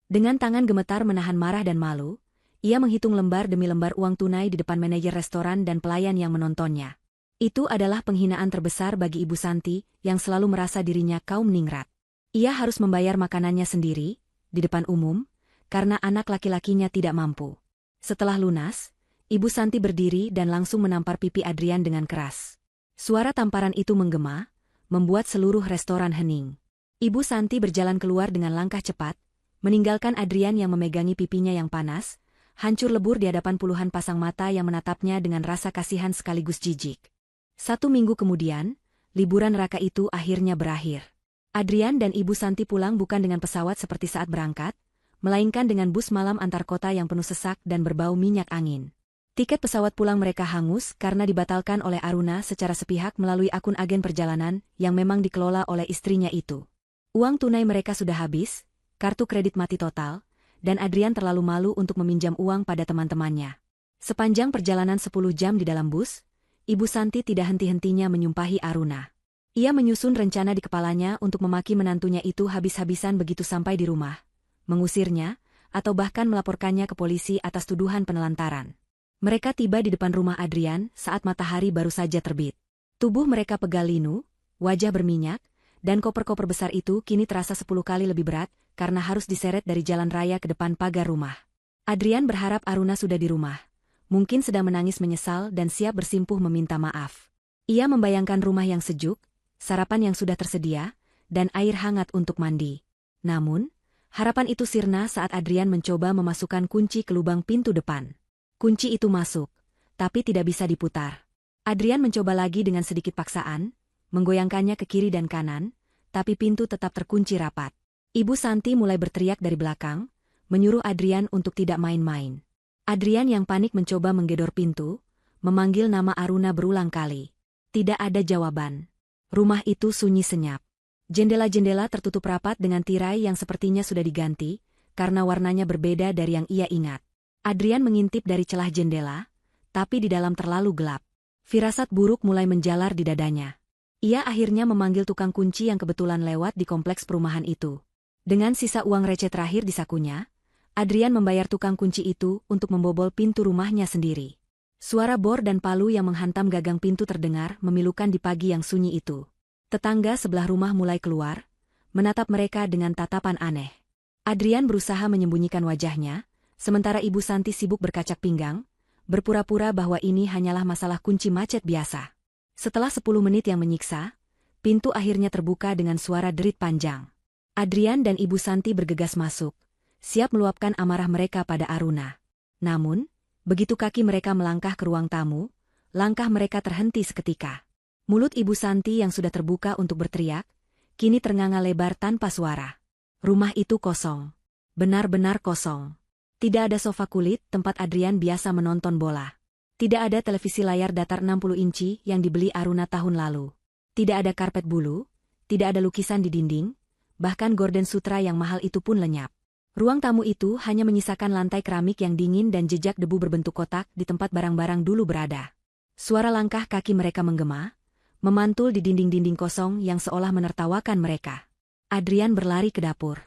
Dengan tangan gemetar menahan marah dan malu, ia menghitung lembar demi lembar uang tunai di depan manajer restoran dan pelayan yang menontonnya. Itu adalah penghinaan terbesar bagi Ibu Santi yang selalu merasa dirinya kaum ningrat. Ia harus membayar makanannya sendiri, di depan umum, karena anak laki-lakinya tidak mampu. Setelah lunas, Ibu Santi berdiri dan langsung menampar pipi Adrian dengan keras. Suara tamparan itu menggema, membuat seluruh restoran hening. Ibu Santi berjalan keluar dengan langkah cepat, meninggalkan Adrian yang memegangi pipinya yang panas, hancur lebur di hadapan puluhan pasang mata yang menatapnya dengan rasa kasihan sekaligus jijik. 1 minggu kemudian, liburan neraka itu akhirnya berakhir. Adrian dan Ibu Santi pulang bukan dengan pesawat seperti saat berangkat, melainkan dengan bus malam antar kota yang penuh sesak dan berbau minyak angin. Tiket pesawat pulang mereka hangus karena dibatalkan oleh Aruna secara sepihak melalui akun agen perjalanan yang memang dikelola oleh istrinya itu. Uang tunai mereka sudah habis, kartu kredit mati total, dan Adrian terlalu malu untuk meminjam uang pada teman-temannya. Sepanjang perjalanan 10 jam di dalam bus, Ibu Santi tidak henti-hentinya menyumpahi Aruna. Ia menyusun rencana di kepalanya untuk memaki menantunya itu habis-habisan begitu sampai di rumah, mengusirnya, atau bahkan melaporkannya ke polisi atas tuduhan penelantaran. Mereka tiba di depan rumah Adrian saat matahari baru saja terbit. Tubuh mereka pegal linu, wajah berminyak, dan koper-koper besar itu kini terasa 10 kali lebih berat karena harus diseret dari jalan raya ke depan pagar rumah. Adrian berharap Aruna sudah di rumah. Mungkin sedang menangis menyesal dan siap bersimpuh meminta maaf. Ia membayangkan rumah yang sejuk, sarapan yang sudah tersedia, dan air hangat untuk mandi. Namun, harapan itu sirna saat Adrian mencoba memasukkan kunci ke lubang pintu depan. Kunci itu masuk, tapi tidak bisa diputar. Adrian mencoba lagi dengan sedikit paksaan, menggoyangkannya ke kiri dan kanan, tapi pintu tetap terkunci rapat. Ibu Santi mulai berteriak dari belakang, menyuruh Adrian untuk tidak main-main. Adrian yang panik mencoba menggedor pintu, memanggil nama Aruna berulang kali. Tidak ada jawaban. Rumah itu sunyi senyap. Jendela-jendela tertutup rapat dengan tirai yang sepertinya sudah diganti, karena warnanya berbeda dari yang ia ingat. Adrian mengintip dari celah jendela, tapi di dalam terlalu gelap. Firasat buruk mulai menjalar di dadanya. Ia akhirnya memanggil tukang kunci yang kebetulan lewat di kompleks perumahan itu. Dengan sisa uang receh terakhir di sakunya, Adrian membayar tukang kunci itu untuk membobol pintu rumahnya sendiri. Suara bor dan palu yang menghantam gagang pintu terdengar memilukan di pagi yang sunyi itu. Tetangga sebelah rumah mulai keluar, menatap mereka dengan tatapan aneh. Adrian berusaha menyembunyikan wajahnya, sementara Ibu Santi sibuk berkacak pinggang, berpura-pura bahwa ini hanyalah masalah kunci macet biasa. Setelah 10 menit yang menyiksa, pintu akhirnya terbuka dengan suara derit panjang. Adrian dan Ibu Santi bergegas masuk, siap meluapkan amarah mereka pada Aruna. Namun, begitu kaki mereka melangkah ke ruang tamu, langkah mereka terhenti seketika. Mulut Ibu Santi yang sudah terbuka untuk berteriak, kini ternganga lebar tanpa suara. Rumah itu kosong. Benar-benar kosong. Tidak ada sofa kulit tempat Adrian biasa menonton bola. Tidak ada televisi layar datar 60 inci yang dibeli Aruna tahun lalu. Tidak ada karpet bulu, tidak ada lukisan di dinding, bahkan gorden sutra yang mahal itu pun lenyap. Ruang tamu itu hanya menyisakan lantai keramik yang dingin dan jejak debu berbentuk kotak di tempat barang-barang dulu berada. Suara langkah kaki mereka menggema, memantul di dinding-dinding kosong yang seolah menertawakan mereka. Adrian berlari ke dapur.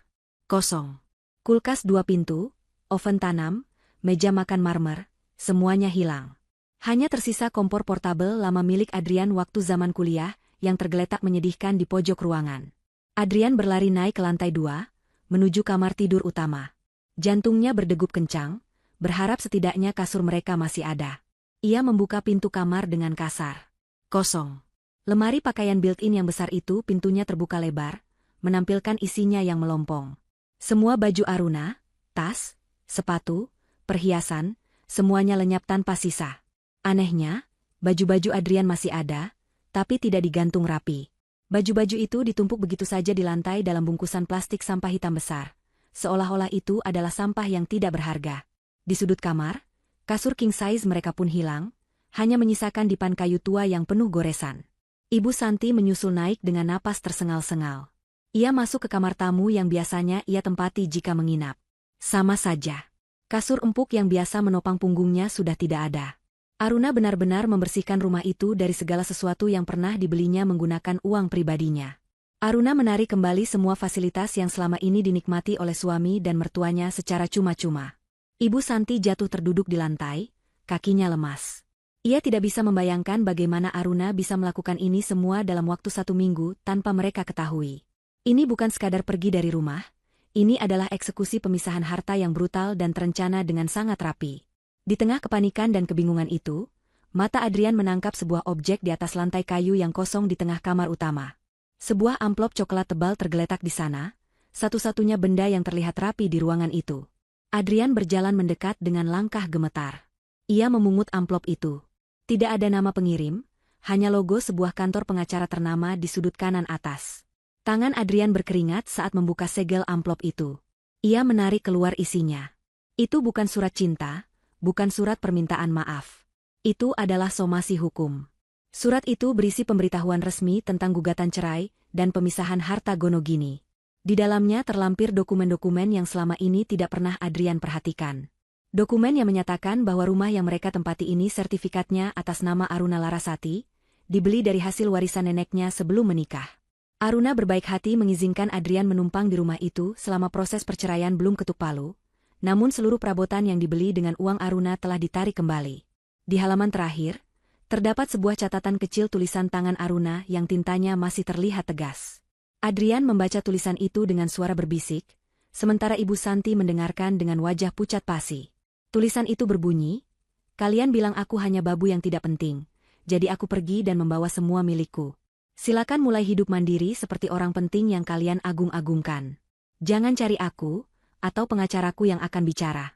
Kosong. Kulkas 2 pintu, oven tanam, meja makan marmer, semuanya hilang. Hanya tersisa kompor portabel lama milik Adrian waktu zaman kuliah yang tergeletak menyedihkan di pojok ruangan. Adrian berlari naik ke lantai 2, menuju kamar tidur utama. Jantungnya berdegup kencang, berharap setidaknya kasur mereka masih ada. Ia membuka pintu kamar dengan kasar. Kosong. Lemari pakaian built-in yang besar itu pintunya terbuka lebar, menampilkan isinya yang melompong. Semua baju Aruna, tas, sepatu, perhiasan, semuanya lenyap tanpa sisa. Anehnya, baju-baju Adrian masih ada, tapi tidak digantung rapi. Baju-baju itu ditumpuk begitu saja di lantai dalam bungkusan plastik sampah hitam besar, seolah-olah itu adalah sampah yang tidak berharga. Di sudut kamar, kasur king size mereka pun hilang, hanya menyisakan dipan kayu tua yang penuh goresan. Ibu Santi menyusul naik dengan napas tersengal-sengal. Ia masuk ke kamar tamu yang biasanya ia tempati jika menginap. Sama saja. Kasur empuk yang biasa menopang punggungnya sudah tidak ada. Aruna benar-benar membersihkan rumah itu dari segala sesuatu yang pernah dibelinya menggunakan uang pribadinya. Aruna menarik kembali semua fasilitas yang selama ini dinikmati oleh suami dan mertuanya secara cuma-cuma. Ibu Santi jatuh terduduk di lantai, kakinya lemas. Ia tidak bisa membayangkan bagaimana Aruna bisa melakukan ini semua dalam waktu 1 minggu tanpa mereka ketahui. Ini bukan sekadar pergi dari rumah, ini adalah eksekusi pemisahan harta yang brutal dan terencana dengan sangat rapi. Di tengah kepanikan dan kebingungan itu, mata Adrian menangkap sebuah objek di atas lantai kayu yang kosong di tengah kamar utama. Sebuah amplop coklat tebal tergeletak di sana, satu-satunya benda yang terlihat rapi di ruangan itu. Adrian berjalan mendekat dengan langkah gemetar. Ia memungut amplop itu. Tidak ada nama pengirim, hanya logo sebuah kantor pengacara ternama di sudut kanan atas. Tangan Adrian berkeringat saat membuka segel amplop itu. Ia menarik keluar isinya. Itu bukan surat cinta, bukan surat permintaan maaf. Itu adalah somasi hukum. Surat itu berisi pemberitahuan resmi tentang gugatan cerai dan pemisahan harta Gonogini. Di dalamnya terlampir dokumen-dokumen yang selama ini tidak pernah Adrian perhatikan. Dokumen yang menyatakan bahwa rumah yang mereka tempati ini sertifikatnya atas nama Aruna Larasati, dibeli dari hasil warisan neneknya sebelum menikah. Aruna berbaik hati mengizinkan Adrian menumpang di rumah itu selama proses perceraian belum ketuk palu. Namun seluruh perabotan yang dibeli dengan uang Aruna telah ditarik kembali. Di halaman terakhir, terdapat sebuah catatan kecil tulisan tangan Aruna yang tintanya masih terlihat tegas. Adrian membaca tulisan itu dengan suara berbisik, sementara Ibu Santi mendengarkan dengan wajah pucat pasi. Tulisan itu berbunyi, "Kalian bilang aku hanya babu yang tidak penting, jadi aku pergi dan membawa semua milikku. Silakan mulai hidup mandiri seperti orang penting yang kalian agung-agungkan. Jangan cari aku, atau pengacaraku yang akan bicara."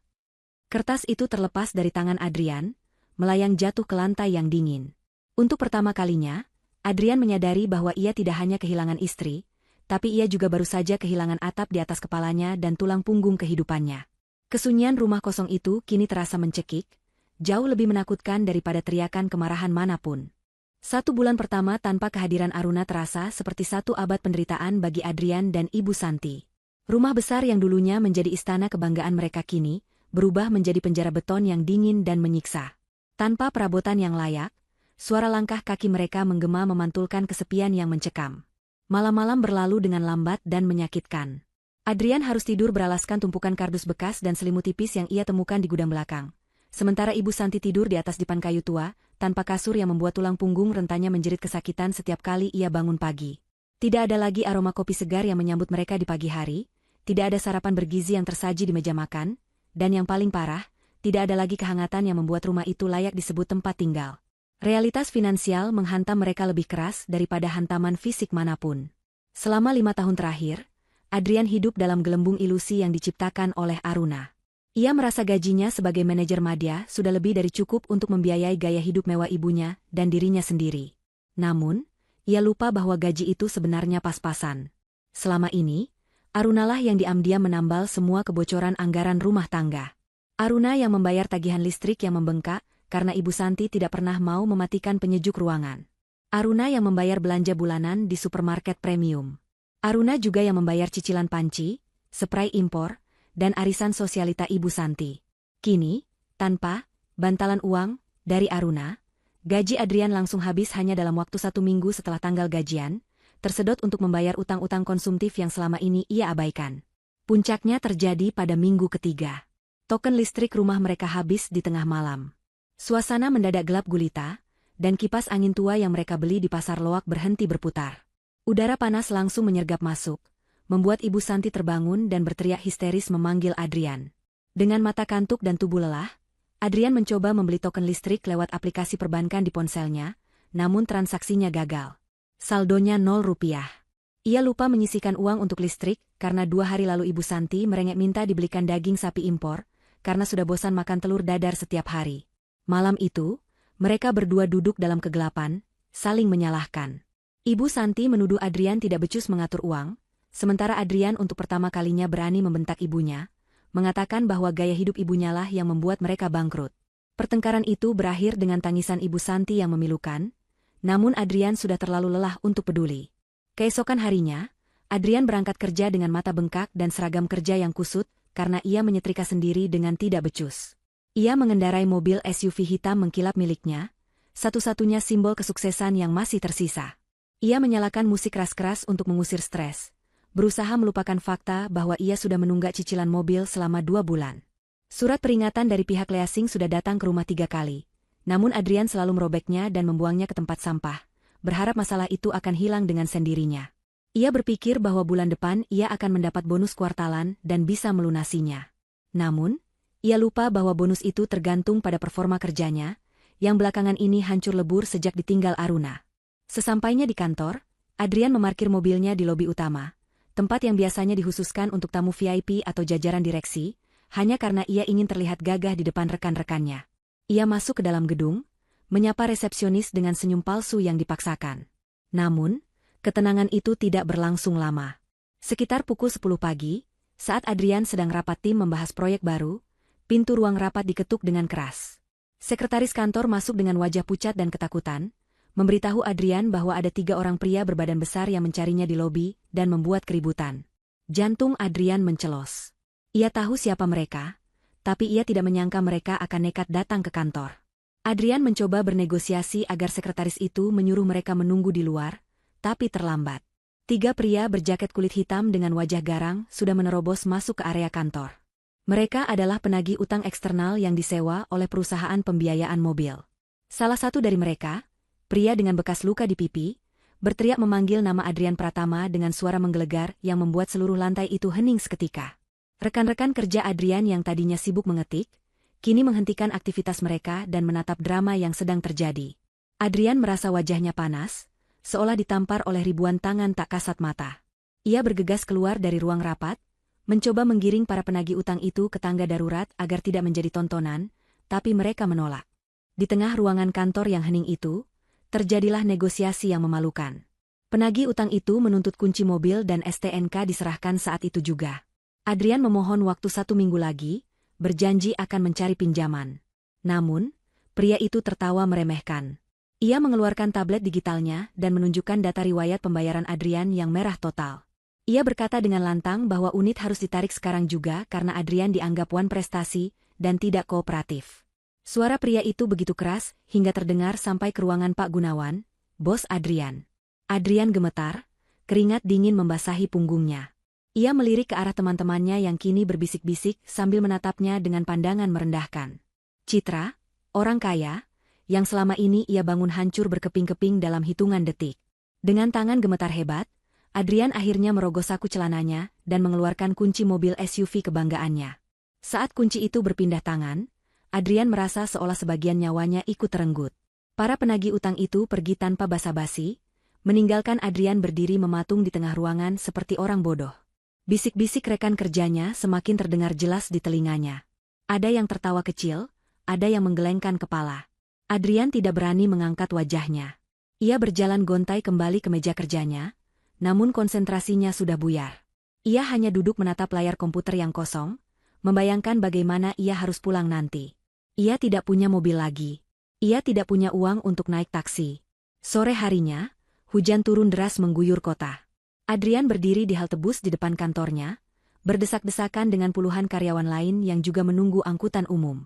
Kertas itu terlepas dari tangan Adrian, melayang jatuh ke lantai yang dingin. Untuk pertama kalinya, Adrian menyadari bahwa ia tidak hanya kehilangan istri, tapi ia juga baru saja kehilangan atap di atas kepalanya dan tulang punggung kehidupannya. Kesunyian rumah kosong itu kini terasa mencekik, jauh lebih menakutkan daripada teriakan kemarahan manapun. 1 bulan pertama tanpa kehadiran Aruna terasa seperti 1 abad penderitaan bagi Adrian dan Ibu Santi. Rumah besar yang dulunya menjadi istana kebanggaan mereka kini, berubah menjadi penjara beton yang dingin dan menyiksa. Tanpa perabotan yang layak, suara langkah kaki mereka menggema memantulkan kesepian yang mencekam. Malam-malam berlalu dengan lambat dan menyakitkan. Adrian harus tidur beralaskan tumpukan kardus bekas dan selimut tipis yang ia temukan di gudang belakang. Sementara Ibu Santi tidur di atas dipan kayu tua, tanpa kasur yang membuat tulang punggung rentanya menjerit kesakitan setiap kali ia bangun pagi. Tidak ada lagi aroma kopi segar yang menyambut mereka di pagi hari, tidak ada sarapan bergizi yang tersaji di meja makan, dan yang paling parah, tidak ada lagi kehangatan yang membuat rumah itu layak disebut tempat tinggal. Realitas finansial menghantam mereka lebih keras daripada hantaman fisik manapun. Selama 5 tahun terakhir, Adrian hidup dalam gelembung ilusi yang diciptakan oleh Aruna. Ia merasa gajinya sebagai manajer madya sudah lebih dari cukup untuk membiayai gaya hidup mewah ibunya dan dirinya sendiri. Namun, ia lupa bahwa gaji itu sebenarnya pas-pasan. Selama ini, Arunalah yang diam-diam menambal semua kebocoran anggaran rumah tangga. Aruna yang membayar tagihan listrik yang membengkak, karena Ibu Santi tidak pernah mau mematikan penyejuk ruangan. Aruna yang membayar belanja bulanan di supermarket premium. Aruna juga yang membayar cicilan panci, spray impor, dan arisan sosialita Ibu Santi. Kini, tanpa bantalan uang dari Aruna, gaji Adrian langsung habis hanya dalam waktu 1 minggu setelah tanggal gajian, tersedot untuk membayar utang-utang konsumtif yang selama ini ia abaikan. Puncaknya terjadi pada minggu ketiga. Token listrik rumah mereka habis di tengah malam. Suasana mendadak gelap gulita, dan kipas angin tua yang mereka beli di pasar loak berhenti berputar. Udara panas langsung menyergap masuk, membuat Ibu Santi terbangun dan berteriak histeris memanggil Adrian. Dengan mata kantuk dan tubuh lelah, Adrian mencoba membeli token listrik lewat aplikasi perbankan di ponselnya, namun transaksinya gagal. Saldonya 0 rupiah. Ia lupa menyisihkan uang untuk listrik, karena 2 hari lalu Ibu Santi merengek minta dibelikan daging sapi impor, karena sudah bosan makan telur dadar setiap hari. Malam itu, mereka berdua duduk dalam kegelapan, saling menyalahkan. Ibu Santi menuduh Adrian tidak becus mengatur uang, sementara Adrian untuk pertama kalinya berani membentak ibunya, mengatakan bahwa gaya hidup ibunya lah yang membuat mereka bangkrut. Pertengkaran itu berakhir dengan tangisan Ibu Santi yang memilukan, namun Adrian sudah terlalu lelah untuk peduli. Keesokan harinya, Adrian berangkat kerja dengan mata bengkak dan seragam kerja yang kusut, karena ia menyetrika sendiri dengan tidak becus. Ia mengendarai mobil SUV hitam mengkilap miliknya, satu-satunya simbol kesuksesan yang masih tersisa. Ia menyalakan musik keras-keras untuk mengusir stres, berusaha melupakan fakta bahwa ia sudah menunggak cicilan mobil selama 2 bulan. Surat peringatan dari pihak leasing sudah datang ke rumah 3 kali, namun Adrian selalu merobeknya dan membuangnya ke tempat sampah, berharap masalah itu akan hilang dengan sendirinya. Ia berpikir bahwa bulan depan ia akan mendapat bonus kuartalan dan bisa melunasinya. Namun, ia lupa bahwa bonus itu tergantung pada performa kerjanya, yang belakangan ini hancur lebur sejak ditinggal Aruna. Sesampainya di kantor, Adrian memarkir mobilnya di lobi utama, tempat yang biasanya dikhususkan untuk tamu VIP atau jajaran direksi, hanya karena ia ingin terlihat gagah di depan rekan-rekannya. Ia masuk ke dalam gedung, menyapa resepsionis dengan senyum palsu yang dipaksakan. Namun, ketenangan itu tidak berlangsung lama. Sekitar pukul 10 pagi, saat Adrian sedang rapat tim membahas proyek baru, pintu ruang rapat diketuk dengan keras. Sekretaris kantor masuk dengan wajah pucat dan ketakutan, memberitahu Adrian bahwa ada 3 orang pria berbadan besar yang mencarinya di lobi dan membuat keributan. Jantung Adrian mencelos. Ia tahu siapa mereka, tapi ia tidak menyangka mereka akan nekat datang ke kantor. Adrian mencoba bernegosiasi agar sekretaris itu menyuruh mereka menunggu di luar, tapi terlambat. 3 pria berjaket kulit hitam dengan wajah garang sudah menerobos masuk ke area kantor. Mereka adalah penagih utang eksternal yang disewa oleh perusahaan pembiayaan mobil. Salah satu dari mereka, pria dengan bekas luka di pipi, berteriak memanggil nama Adrian Pratama dengan suara menggelegar yang membuat seluruh lantai itu hening seketika. Rekan-rekan kerja Adrian yang tadinya sibuk mengetik, kini menghentikan aktivitas mereka dan menatap drama yang sedang terjadi. Adrian merasa wajahnya panas, seolah ditampar oleh ribuan tangan tak kasat mata. Ia bergegas keluar dari ruang rapat, mencoba menggiring para penagih utang itu ke tangga darurat agar tidak menjadi tontonan, tapi mereka menolak. Di tengah ruangan kantor yang hening itu, terjadilah negosiasi yang memalukan. Penagih utang itu menuntut kunci mobil dan STNK diserahkan saat itu juga. Adrian memohon waktu 1 minggu lagi, berjanji akan mencari pinjaman. Namun, pria itu tertawa meremehkan. Ia mengeluarkan tablet digitalnya dan menunjukkan data riwayat pembayaran Adrian yang merah total. Ia berkata dengan lantang bahwa unit harus ditarik sekarang juga karena Adrian dianggap wan prestasi dan tidak kooperatif. Suara pria itu begitu keras hingga terdengar sampai ke ruangan Pak Gunawan, bos Adrian. Adrian gemetar, keringat dingin membasahi punggungnya. Ia melirik ke arah teman-temannya yang kini berbisik-bisik sambil menatapnya dengan pandangan merendahkan. Citra, orang kaya, yang selama ini ia bangun hancur berkeping-keping dalam hitungan detik. Dengan tangan gemetar hebat, Adrian akhirnya merogoh saku celananya dan mengeluarkan kunci mobil SUV kebanggaannya. Saat kunci itu berpindah tangan, Adrian merasa seolah sebagian nyawanya ikut terenggut. Para penagih utang itu pergi tanpa basa-basi, meninggalkan Adrian berdiri mematung di tengah ruangan seperti orang bodoh. Bisik-bisik rekan kerjanya semakin terdengar jelas di telinganya. Ada yang tertawa kecil, ada yang menggelengkan kepala. Adrian tidak berani mengangkat wajahnya. Ia berjalan gontai kembali ke meja kerjanya, namun konsentrasinya sudah buyar. Ia hanya duduk menatap layar komputer yang kosong, membayangkan bagaimana ia harus pulang nanti. Ia tidak punya mobil lagi. Ia tidak punya uang untuk naik taksi. Sore harinya, hujan turun deras mengguyur kota. Adrian berdiri di halte bus di depan kantornya, berdesak-desakan dengan puluhan karyawan lain yang juga menunggu angkutan umum.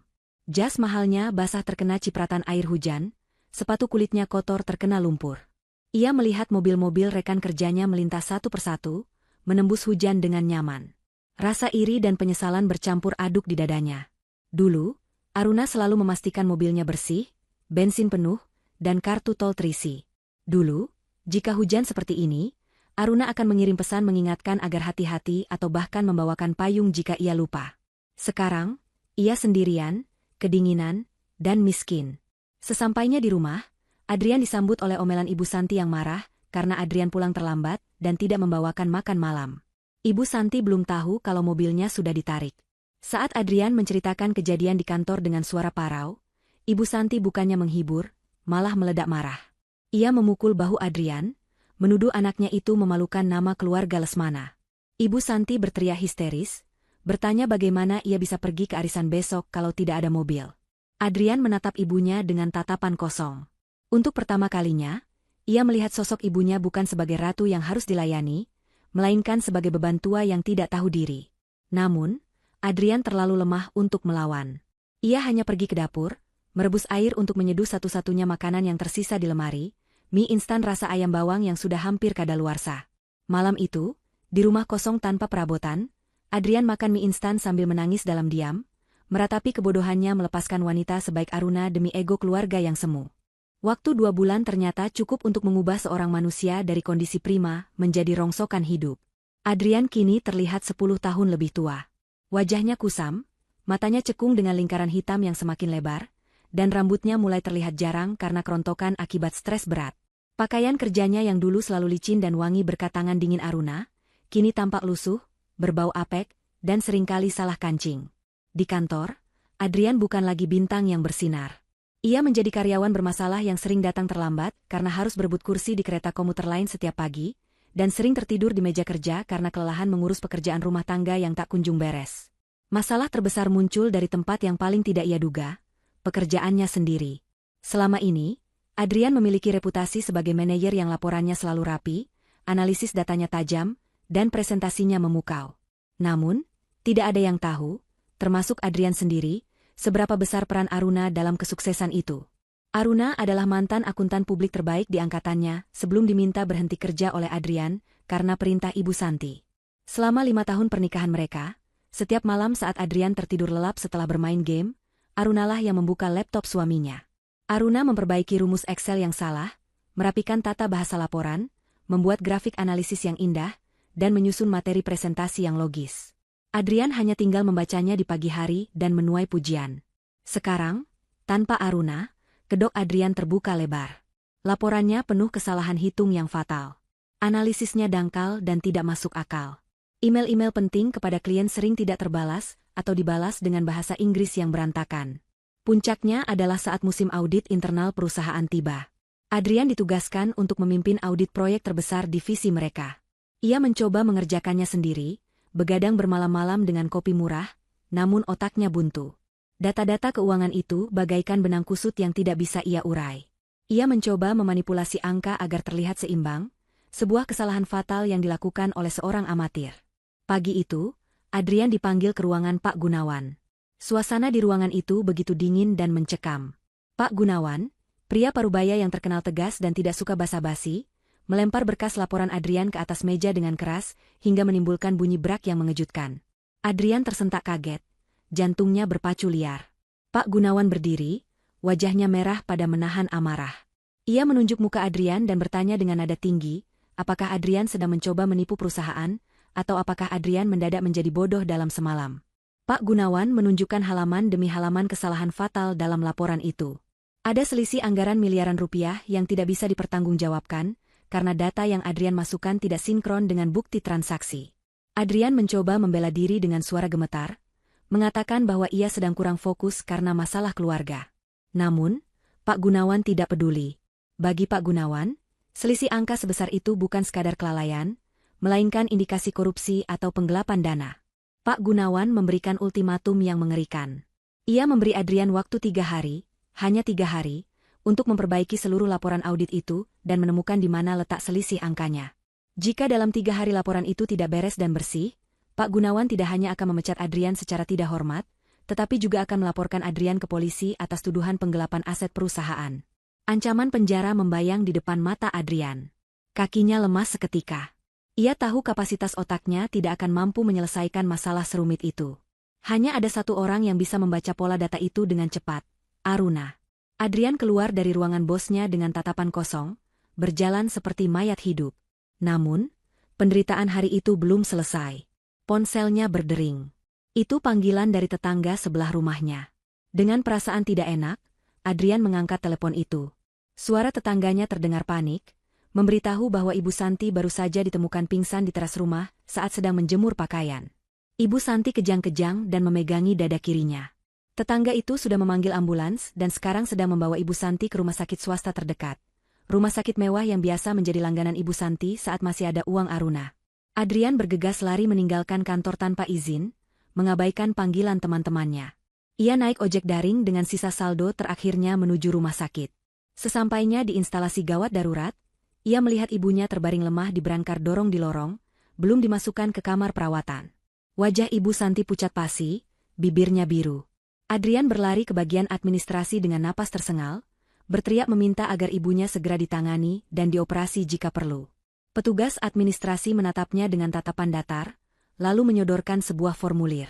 Jas mahalnya basah terkena cipratan air hujan, sepatu kulitnya kotor terkena lumpur. Ia melihat mobil-mobil rekan kerjanya melintas satu persatu, menembus hujan dengan nyaman. Rasa iri dan penyesalan bercampur aduk di dadanya. Dulu, Aruna selalu memastikan mobilnya bersih, bensin penuh, dan kartu tol terisi. Dulu, jika hujan seperti ini, Aruna akan mengirim pesan mengingatkan agar hati-hati atau bahkan membawakan payung jika ia lupa. Sekarang, ia sendirian, kedinginan, dan miskin. Sesampainya di rumah, Adrian disambut oleh omelan Ibu Santi yang marah karena Adrian pulang terlambat dan tidak membawakan makan malam. Ibu Santi belum tahu kalau mobilnya sudah ditarik. Saat Adrian menceritakan kejadian di kantor dengan suara parau, Ibu Santi bukannya menghibur, malah meledak marah. Ia memukul bahu Adrian, menuduh anaknya itu memalukan nama keluarga Lesmana. Ibu Santi berteriak histeris, bertanya bagaimana ia bisa pergi ke arisan besok kalau tidak ada mobil. Adrian menatap ibunya dengan tatapan kosong. Untuk pertama kalinya, ia melihat sosok ibunya bukan sebagai ratu yang harus dilayani, melainkan sebagai beban tua yang tidak tahu diri. Namun, Adrian terlalu lemah untuk melawan. Ia hanya pergi ke dapur, merebus air untuk menyeduh satu-satunya makanan yang tersisa di lemari, mie instan rasa ayam bawang yang sudah hampir kadaluarsa. Malam itu, di rumah kosong tanpa perabotan, Adrian makan mie instan sambil menangis dalam diam, meratapi kebodohannya melepaskan wanita sebaik Aruna demi ego keluarga yang semu. Waktu 2 bulan ternyata cukup untuk mengubah seorang manusia dari kondisi prima menjadi rongsokan hidup. Adrian kini terlihat 10 tahun lebih tua. Wajahnya kusam, matanya cekung dengan lingkaran hitam yang semakin lebar, dan rambutnya mulai terlihat jarang karena kerontokan akibat stres berat. Pakaian kerjanya yang dulu selalu licin dan wangi berkat tangan dingin Aruna, kini tampak lusuh, berbau apek, dan seringkali salah kancing. Di kantor, Adrian bukan lagi bintang yang bersinar. Ia menjadi karyawan bermasalah yang sering datang terlambat karena harus berebut kursi di kereta komuter lain setiap pagi, dan sering tertidur di meja kerja karena kelelahan mengurus pekerjaan rumah tangga yang tak kunjung beres. Masalah terbesar muncul dari tempat yang paling tidak ia duga, pekerjaannya sendiri. Selama ini, Adrian memiliki reputasi sebagai manajer yang laporannya selalu rapi, analisis datanya tajam, dan presentasinya memukau. Namun, tidak ada yang tahu, termasuk Adrian sendiri, seberapa besar peran Aruna dalam kesuksesan itu. Aruna adalah mantan akuntan publik terbaik di angkatannya sebelum diminta berhenti kerja oleh Adrian karena perintah Ibu Santi. Selama 5 tahun pernikahan mereka, setiap malam saat Adrian tertidur lelap setelah bermain game, Arunalah yang membuka laptop suaminya. Aruna memperbaiki rumus Excel yang salah, merapikan tata bahasa laporan, membuat grafik analisis yang indah, dan menyusun materi presentasi yang logis. Adrian hanya tinggal membacanya di pagi hari dan menuai pujian. Sekarang, tanpa Aruna, kedok Adrian terbuka lebar. Laporannya penuh kesalahan hitung yang fatal. Analisisnya dangkal dan tidak masuk akal. Email-email penting kepada klien sering tidak terbalas atau dibalas dengan bahasa Inggris yang berantakan. Puncaknya adalah saat musim audit internal perusahaan tiba. Adrian ditugaskan untuk memimpin audit proyek terbesar divisi mereka. Ia mencoba mengerjakannya sendiri, begadang bermalam-malam dengan kopi murah, namun otaknya buntu. Data-data keuangan itu bagaikan benang kusut yang tidak bisa ia urai. Ia mencoba memanipulasi angka agar terlihat seimbang, sebuah kesalahan fatal yang dilakukan oleh seorang amatir. Pagi itu, Adrian dipanggil ke ruangan Pak Gunawan. Suasana di ruangan itu begitu dingin dan mencekam. Pak Gunawan, pria parubaya yang terkenal tegas dan tidak suka basa-basi, melempar berkas laporan Adrian ke atas meja dengan keras, hingga menimbulkan bunyi brak yang mengejutkan. Adrian tersentak kaget. Jantungnya berpacu liar. Pak Gunawan berdiri, wajahnya merah pada menahan amarah. Ia menunjuk muka Adrian dan bertanya dengan nada tinggi, apakah Adrian sedang mencoba menipu perusahaan, atau apakah Adrian mendadak menjadi bodoh dalam semalam. Pak Gunawan menunjukkan halaman demi halaman kesalahan fatal dalam laporan itu. Ada selisih anggaran miliaran rupiah yang tidak bisa dipertanggungjawabkan, karena data yang Adrian masukkan tidak sinkron dengan bukti transaksi. Adrian mencoba membela diri dengan suara gemetar, mengatakan bahwa ia sedang kurang fokus karena masalah keluarga. Namun, Pak Gunawan tidak peduli. Bagi Pak Gunawan, selisih angka sebesar itu bukan sekadar kelalaian, melainkan indikasi korupsi atau penggelapan dana. Pak Gunawan memberikan ultimatum yang mengerikan. Ia memberi Adrian waktu 3 hari, hanya 3 hari, untuk memperbaiki seluruh laporan audit itu dan menemukan di mana letak selisih angkanya. Jika dalam 3 hari laporan itu tidak beres dan bersih, Pak Gunawan tidak hanya akan memecat Adrian secara tidak hormat, tetapi juga akan melaporkan Adrian ke polisi atas tuduhan penggelapan aset perusahaan. Ancaman penjara membayang di depan mata Adrian. Kakinya lemas seketika. Ia tahu kapasitas otaknya tidak akan mampu menyelesaikan masalah serumit itu. Hanya ada satu orang yang bisa membaca pola data itu dengan cepat, Aruna. Adrian keluar dari ruangan bosnya dengan tatapan kosong, berjalan seperti mayat hidup. Namun, penderitaan hari itu belum selesai. Ponselnya berdering. Itu panggilan dari tetangga sebelah rumahnya. Dengan perasaan tidak enak, Adrian mengangkat telepon itu. Suara tetangganya terdengar panik, memberitahu bahwa Ibu Santi baru saja ditemukan pingsan di teras rumah saat sedang menjemur pakaian. Ibu Santi kejang-kejang dan memegangi dada kirinya. Tetangga itu sudah memanggil ambulans dan sekarang sedang membawa Ibu Santi ke rumah sakit swasta terdekat. Rumah sakit mewah yang biasa menjadi langganan Ibu Santi saat masih ada uang Aruna. Adrian bergegas lari meninggalkan kantor tanpa izin, mengabaikan panggilan teman-temannya. Ia naik ojek daring dengan sisa saldo terakhirnya menuju rumah sakit. Sesampainya di instalasi gawat darurat, ia melihat ibunya terbaring lemah di berangkar dorong di lorong, belum dimasukkan ke kamar perawatan. Wajah Ibu Santi pucat pasi, bibirnya biru. Adrian berlari ke bagian administrasi dengan napas tersengal, berteriak meminta agar ibunya segera ditangani dan dioperasi jika perlu. Petugas administrasi menatapnya dengan tatapan datar, lalu menyodorkan sebuah formulir.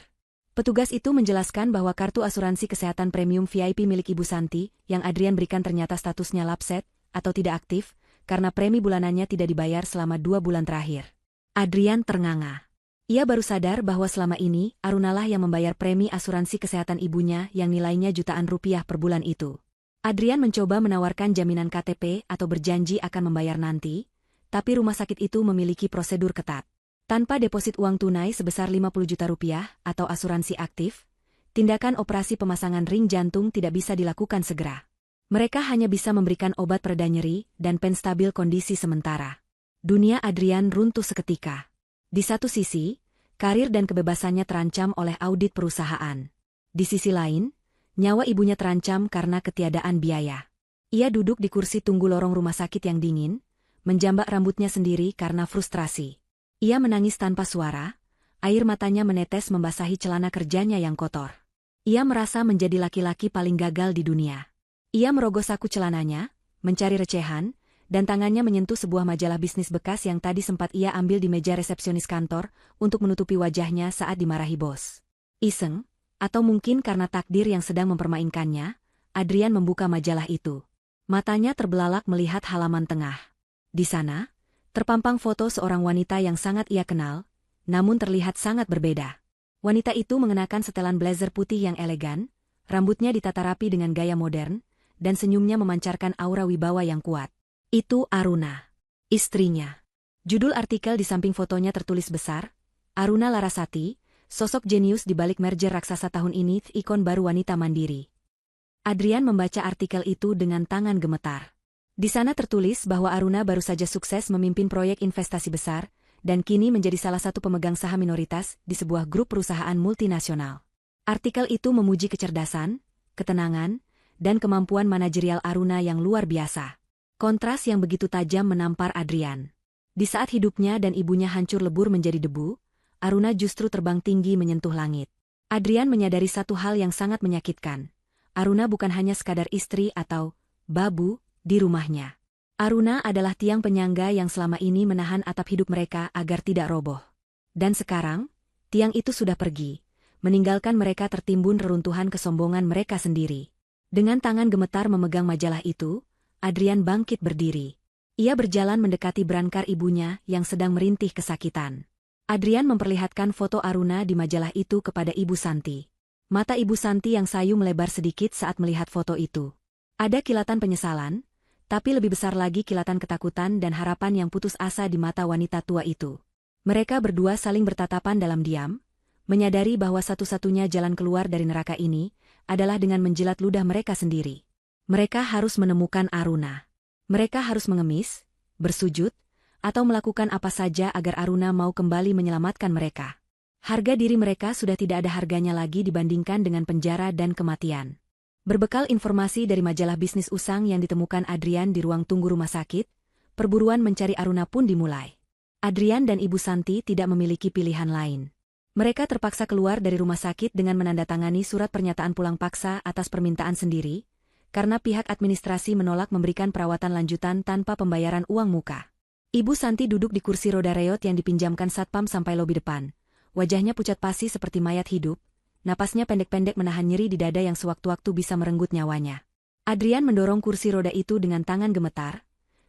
Petugas itu menjelaskan bahwa kartu asuransi kesehatan premium VIP milik Ibu Santi yang Adrian berikan ternyata statusnya lapset atau tidak aktif karena premi bulanannya tidak dibayar selama 2 bulan terakhir. Adrian ternganga. Ia baru sadar bahwa selama ini Arunalah yang membayar premi asuransi kesehatan ibunya yang nilainya jutaan rupiah per bulan itu. Adrian mencoba menawarkan jaminan KTP atau berjanji akan membayar nanti, tapi rumah sakit itu memiliki prosedur ketat. Tanpa deposit uang tunai sebesar 50 juta rupiah atau asuransi aktif, tindakan operasi pemasangan ring jantung tidak bisa dilakukan segera. Mereka hanya bisa memberikan obat pereda nyeri dan penstabil kondisi sementara. Dunia Adrian runtuh seketika. Di satu sisi, karir dan kebebasannya terancam oleh audit perusahaan. Di sisi lain, nyawa ibunya terancam karena ketiadaan biaya. Ia duduk di kursi tunggu lorong rumah sakit yang dingin, menjambak rambutnya sendiri karena frustrasi. Ia menangis tanpa suara, air matanya menetes membasahi celana kerjanya yang kotor. Ia merasa menjadi laki-laki paling gagal di dunia. Ia merogoh saku celananya, mencari recehan, dan tangannya menyentuh sebuah majalah bisnis bekas yang tadi sempat ia ambil di meja resepsionis kantor untuk menutupi wajahnya saat dimarahi bos. Iseng, atau mungkin karena takdir yang sedang mempermainkannya, Adrian membuka majalah itu. Matanya terbelalak melihat halaman tengah. Di sana, terpampang foto seorang wanita yang sangat ia kenal, namun terlihat sangat berbeda. Wanita itu mengenakan setelan blazer putih yang elegan, rambutnya ditata rapi dengan gaya modern, dan senyumnya memancarkan aura wibawa yang kuat. Itu Aruna, istrinya. Judul artikel di samping fotonya tertulis besar, Aruna Larasati, sosok jenius di balik merger raksasa tahun ini, ikon baru wanita mandiri. Adrian membaca artikel itu dengan tangan gemetar. Di sana tertulis bahwa Aruna baru saja sukses memimpin proyek investasi besar, dan kini menjadi salah satu pemegang saham minoritas di sebuah grup perusahaan multinasional. Artikel itu memuji kecerdasan, ketenangan, dan kemampuan manajerial Aruna yang luar biasa. Kontras yang begitu tajam menampar Adrian. Di saat hidupnya dan ibunya hancur lebur menjadi debu, Aruna justru terbang tinggi menyentuh langit. Adrian menyadari satu hal yang sangat menyakitkan. Aruna bukan hanya sekadar istri atau babu di rumahnya. Aruna adalah tiang penyangga yang selama ini menahan atap hidup mereka agar tidak roboh. Dan sekarang, tiang itu sudah pergi, meninggalkan mereka tertimbun reruntuhan kesombongan mereka sendiri. Dengan tangan gemetar memegang majalah itu, Adrian bangkit berdiri. Ia berjalan mendekati brankar ibunya yang sedang merintih kesakitan. Adrian memperlihatkan foto Aruna di majalah itu kepada Ibu Santi. Mata Ibu Santi yang sayu melebar sedikit saat melihat foto itu. Ada kilatan penyesalan, tapi lebih besar lagi kilatan ketakutan dan harapan yang putus asa di mata wanita tua itu. Mereka berdua saling bertatapan dalam diam, menyadari bahwa satu-satunya jalan keluar dari neraka ini adalah dengan menjilat ludah mereka sendiri. Mereka harus menemukan Aruna. Mereka harus mengemis, bersujud, atau melakukan apa saja agar Aruna mau kembali menyelamatkan mereka. Harga diri mereka sudah tidak ada harganya lagi dibandingkan dengan penjara dan kematian. Berbekal informasi dari majalah bisnis usang yang ditemukan Adrian di ruang tunggu rumah sakit, perburuan mencari Aruna pun dimulai. Adrian dan Ibu Santi tidak memiliki pilihan lain. Mereka terpaksa keluar dari rumah sakit dengan menandatangani surat pernyataan pulang paksa atas permintaan sendiri, karena pihak administrasi menolak memberikan perawatan lanjutan tanpa pembayaran uang muka. Ibu Santi duduk di kursi roda reot yang dipinjamkan satpam sampai lobi depan. Wajahnya pucat pasi seperti mayat hidup. Napasnya pendek-pendek menahan nyeri di dada yang sewaktu-waktu bisa merenggut nyawanya. Adrian mendorong kursi roda itu dengan tangan gemetar.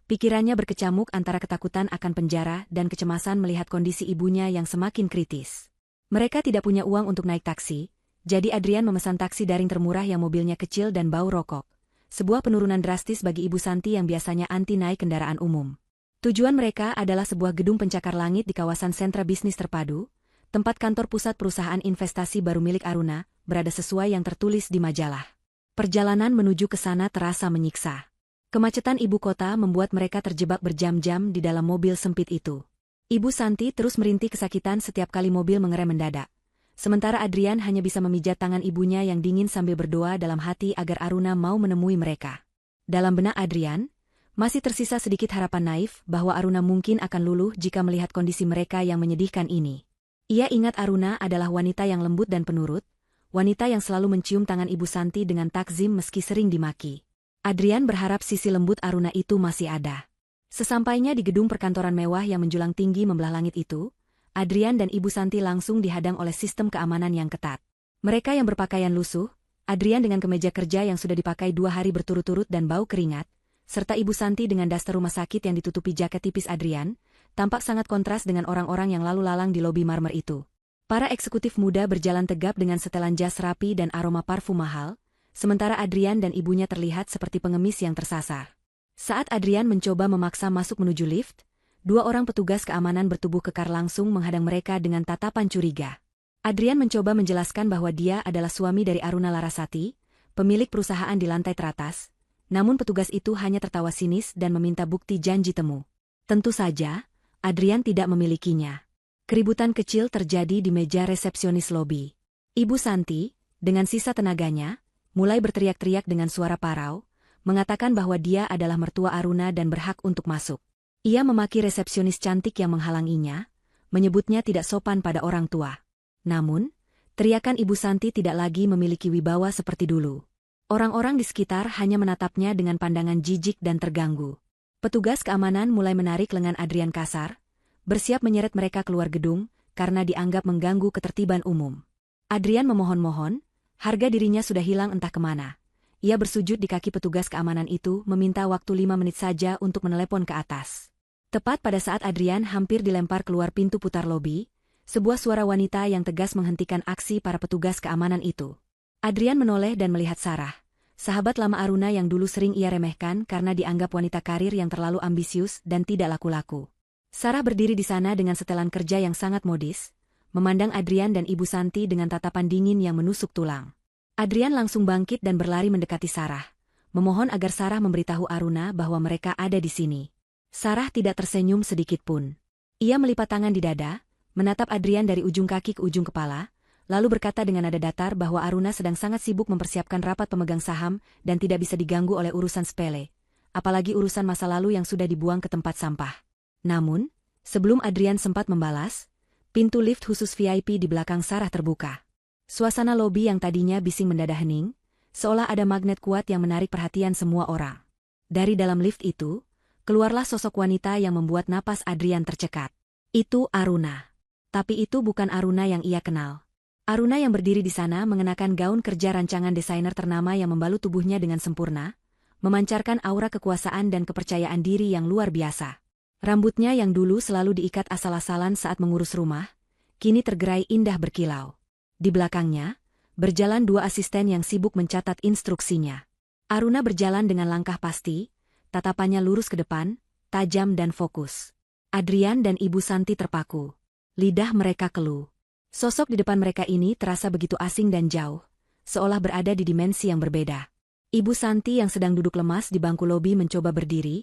Pikirannya berkecamuk antara ketakutan akan penjara dan kecemasan melihat kondisi ibunya yang semakin kritis. Mereka tidak punya uang untuk naik taksi, jadi Adrian memesan taksi daring termurah yang mobilnya kecil dan bau rokok. Sebuah penurunan drastis bagi Ibu Santi yang biasanya anti naik kendaraan umum. Tujuan mereka adalah sebuah gedung pencakar langit di kawasan sentra bisnis terpadu, tempat kantor pusat perusahaan investasi baru milik Aruna, berada sesuai yang tertulis di majalah. Perjalanan menuju ke sana terasa menyiksa. Kemacetan ibu kota membuat mereka terjebak berjam-jam di dalam mobil sempit itu. Ibu Santi terus merintih kesakitan setiap kali mobil mengerem mendadak. Sementara Adrian hanya bisa memijat tangan ibunya yang dingin sambil berdoa dalam hati agar Aruna mau menemui mereka. Dalam benak Adrian, masih tersisa sedikit harapan naif bahwa Aruna mungkin akan luluh jika melihat kondisi mereka yang menyedihkan ini. Ia ingat Aruna adalah wanita yang lembut dan penurut, wanita yang selalu mencium tangan Ibu Santi dengan takzim meski sering dimaki. Adrian berharap sisi lembut Aruna itu masih ada. Sesampainya di gedung perkantoran mewah yang menjulang tinggi membelah langit itu, Adrian dan Ibu Santi langsung dihadang oleh sistem keamanan yang ketat. Mereka yang berpakaian lusuh, Adrian dengan kemeja kerja yang sudah dipakai 2 hari berturut-turut dan bau keringat, serta Ibu Santi dengan daster rumah sakit yang ditutupi jaket tipis Adrian, tampak sangat kontras dengan orang-orang yang lalu lalang di lobi marmer itu. Para eksekutif muda berjalan tegap dengan setelan jas rapi dan aroma parfum mahal, sementara Adrian dan ibunya terlihat seperti pengemis yang tersasar. Saat Adrian mencoba memaksa masuk menuju lift, 2 orang petugas keamanan bertubuh kekar langsung menghadang mereka dengan tatapan curiga. Adrian mencoba menjelaskan bahwa dia adalah suami dari Aruna Larasati, pemilik perusahaan di lantai teratas, namun petugas itu hanya tertawa sinis dan meminta bukti janji temu. Tentu saja, Adrian tidak memilikinya. Keributan kecil terjadi di meja resepsionis lobi. Ibu Santi, dengan sisa tenaganya, mulai berteriak-teriak dengan suara parau, mengatakan bahwa dia adalah mertua Aruna dan berhak untuk masuk. Ia memaki resepsionis cantik yang menghalanginya, menyebutnya tidak sopan pada orang tua. Namun, teriakan Ibu Santi tidak lagi memiliki wibawa seperti dulu. Orang-orang di sekitar hanya menatapnya dengan pandangan jijik dan terganggu. Petugas keamanan mulai menarik lengan Adrian kasar, bersiap menyeret mereka keluar gedung, karena dianggap mengganggu ketertiban umum. Adrian memohon-mohon, harga dirinya sudah hilang entah kemana. Ia bersujud di kaki petugas keamanan itu meminta waktu 5 menit saja untuk menelepon ke atas. Tepat pada saat Adrian hampir dilempar keluar pintu putar lobi, sebuah suara wanita yang tegas menghentikan aksi para petugas keamanan itu. Adrian menoleh dan melihat Sarah, sahabat lama Aruna yang dulu sering ia remehkan karena dianggap wanita karir yang terlalu ambisius dan tidak laku-laku. Sarah berdiri di sana dengan setelan kerja yang sangat modis, memandang Adrian dan Ibu Santi dengan tatapan dingin yang menusuk tulang. Adrian langsung bangkit dan berlari mendekati Sarah, memohon agar Sarah memberitahu Aruna bahwa mereka ada di sini. Sarah tidak tersenyum sedikitpun. Ia melipat tangan di dada, menatap Adrian dari ujung kaki ke ujung kepala, lalu berkata dengan nada datar bahwa Aruna sedang sangat sibuk mempersiapkan rapat pemegang saham dan tidak bisa diganggu oleh urusan sepele, apalagi urusan masa lalu yang sudah dibuang ke tempat sampah. Namun, sebelum Adrian sempat membalas, pintu lift khusus VIP di belakang Sarah terbuka. Suasana lobi yang tadinya bising mendadak hening, seolah ada magnet kuat yang menarik perhatian semua orang. Dari dalam lift itu, Keluarlah sosok wanita yang membuat napas Adrian tercekat. Itu Aruna. Tapi itu bukan Aruna yang ia kenal. Aruna yang berdiri di sana mengenakan gaun kerja rancangan desainer ternama yang membalut tubuhnya dengan sempurna, memancarkan aura kekuasaan dan kepercayaan diri yang luar biasa. Rambutnya yang dulu selalu diikat asal-asalan saat mengurus rumah, kini tergerai indah berkilau. Di belakangnya, berjalan dua asisten yang sibuk mencatat instruksinya. Aruna berjalan dengan langkah pasti, tatapannya lurus ke depan, tajam dan fokus. Adrian dan Ibu Santi terpaku. Lidah mereka keluh. Sosok di depan mereka ini terasa begitu asing dan jauh, seolah berada di dimensi yang berbeda. Ibu Santi yang sedang duduk lemas di bangku lobi mencoba berdiri,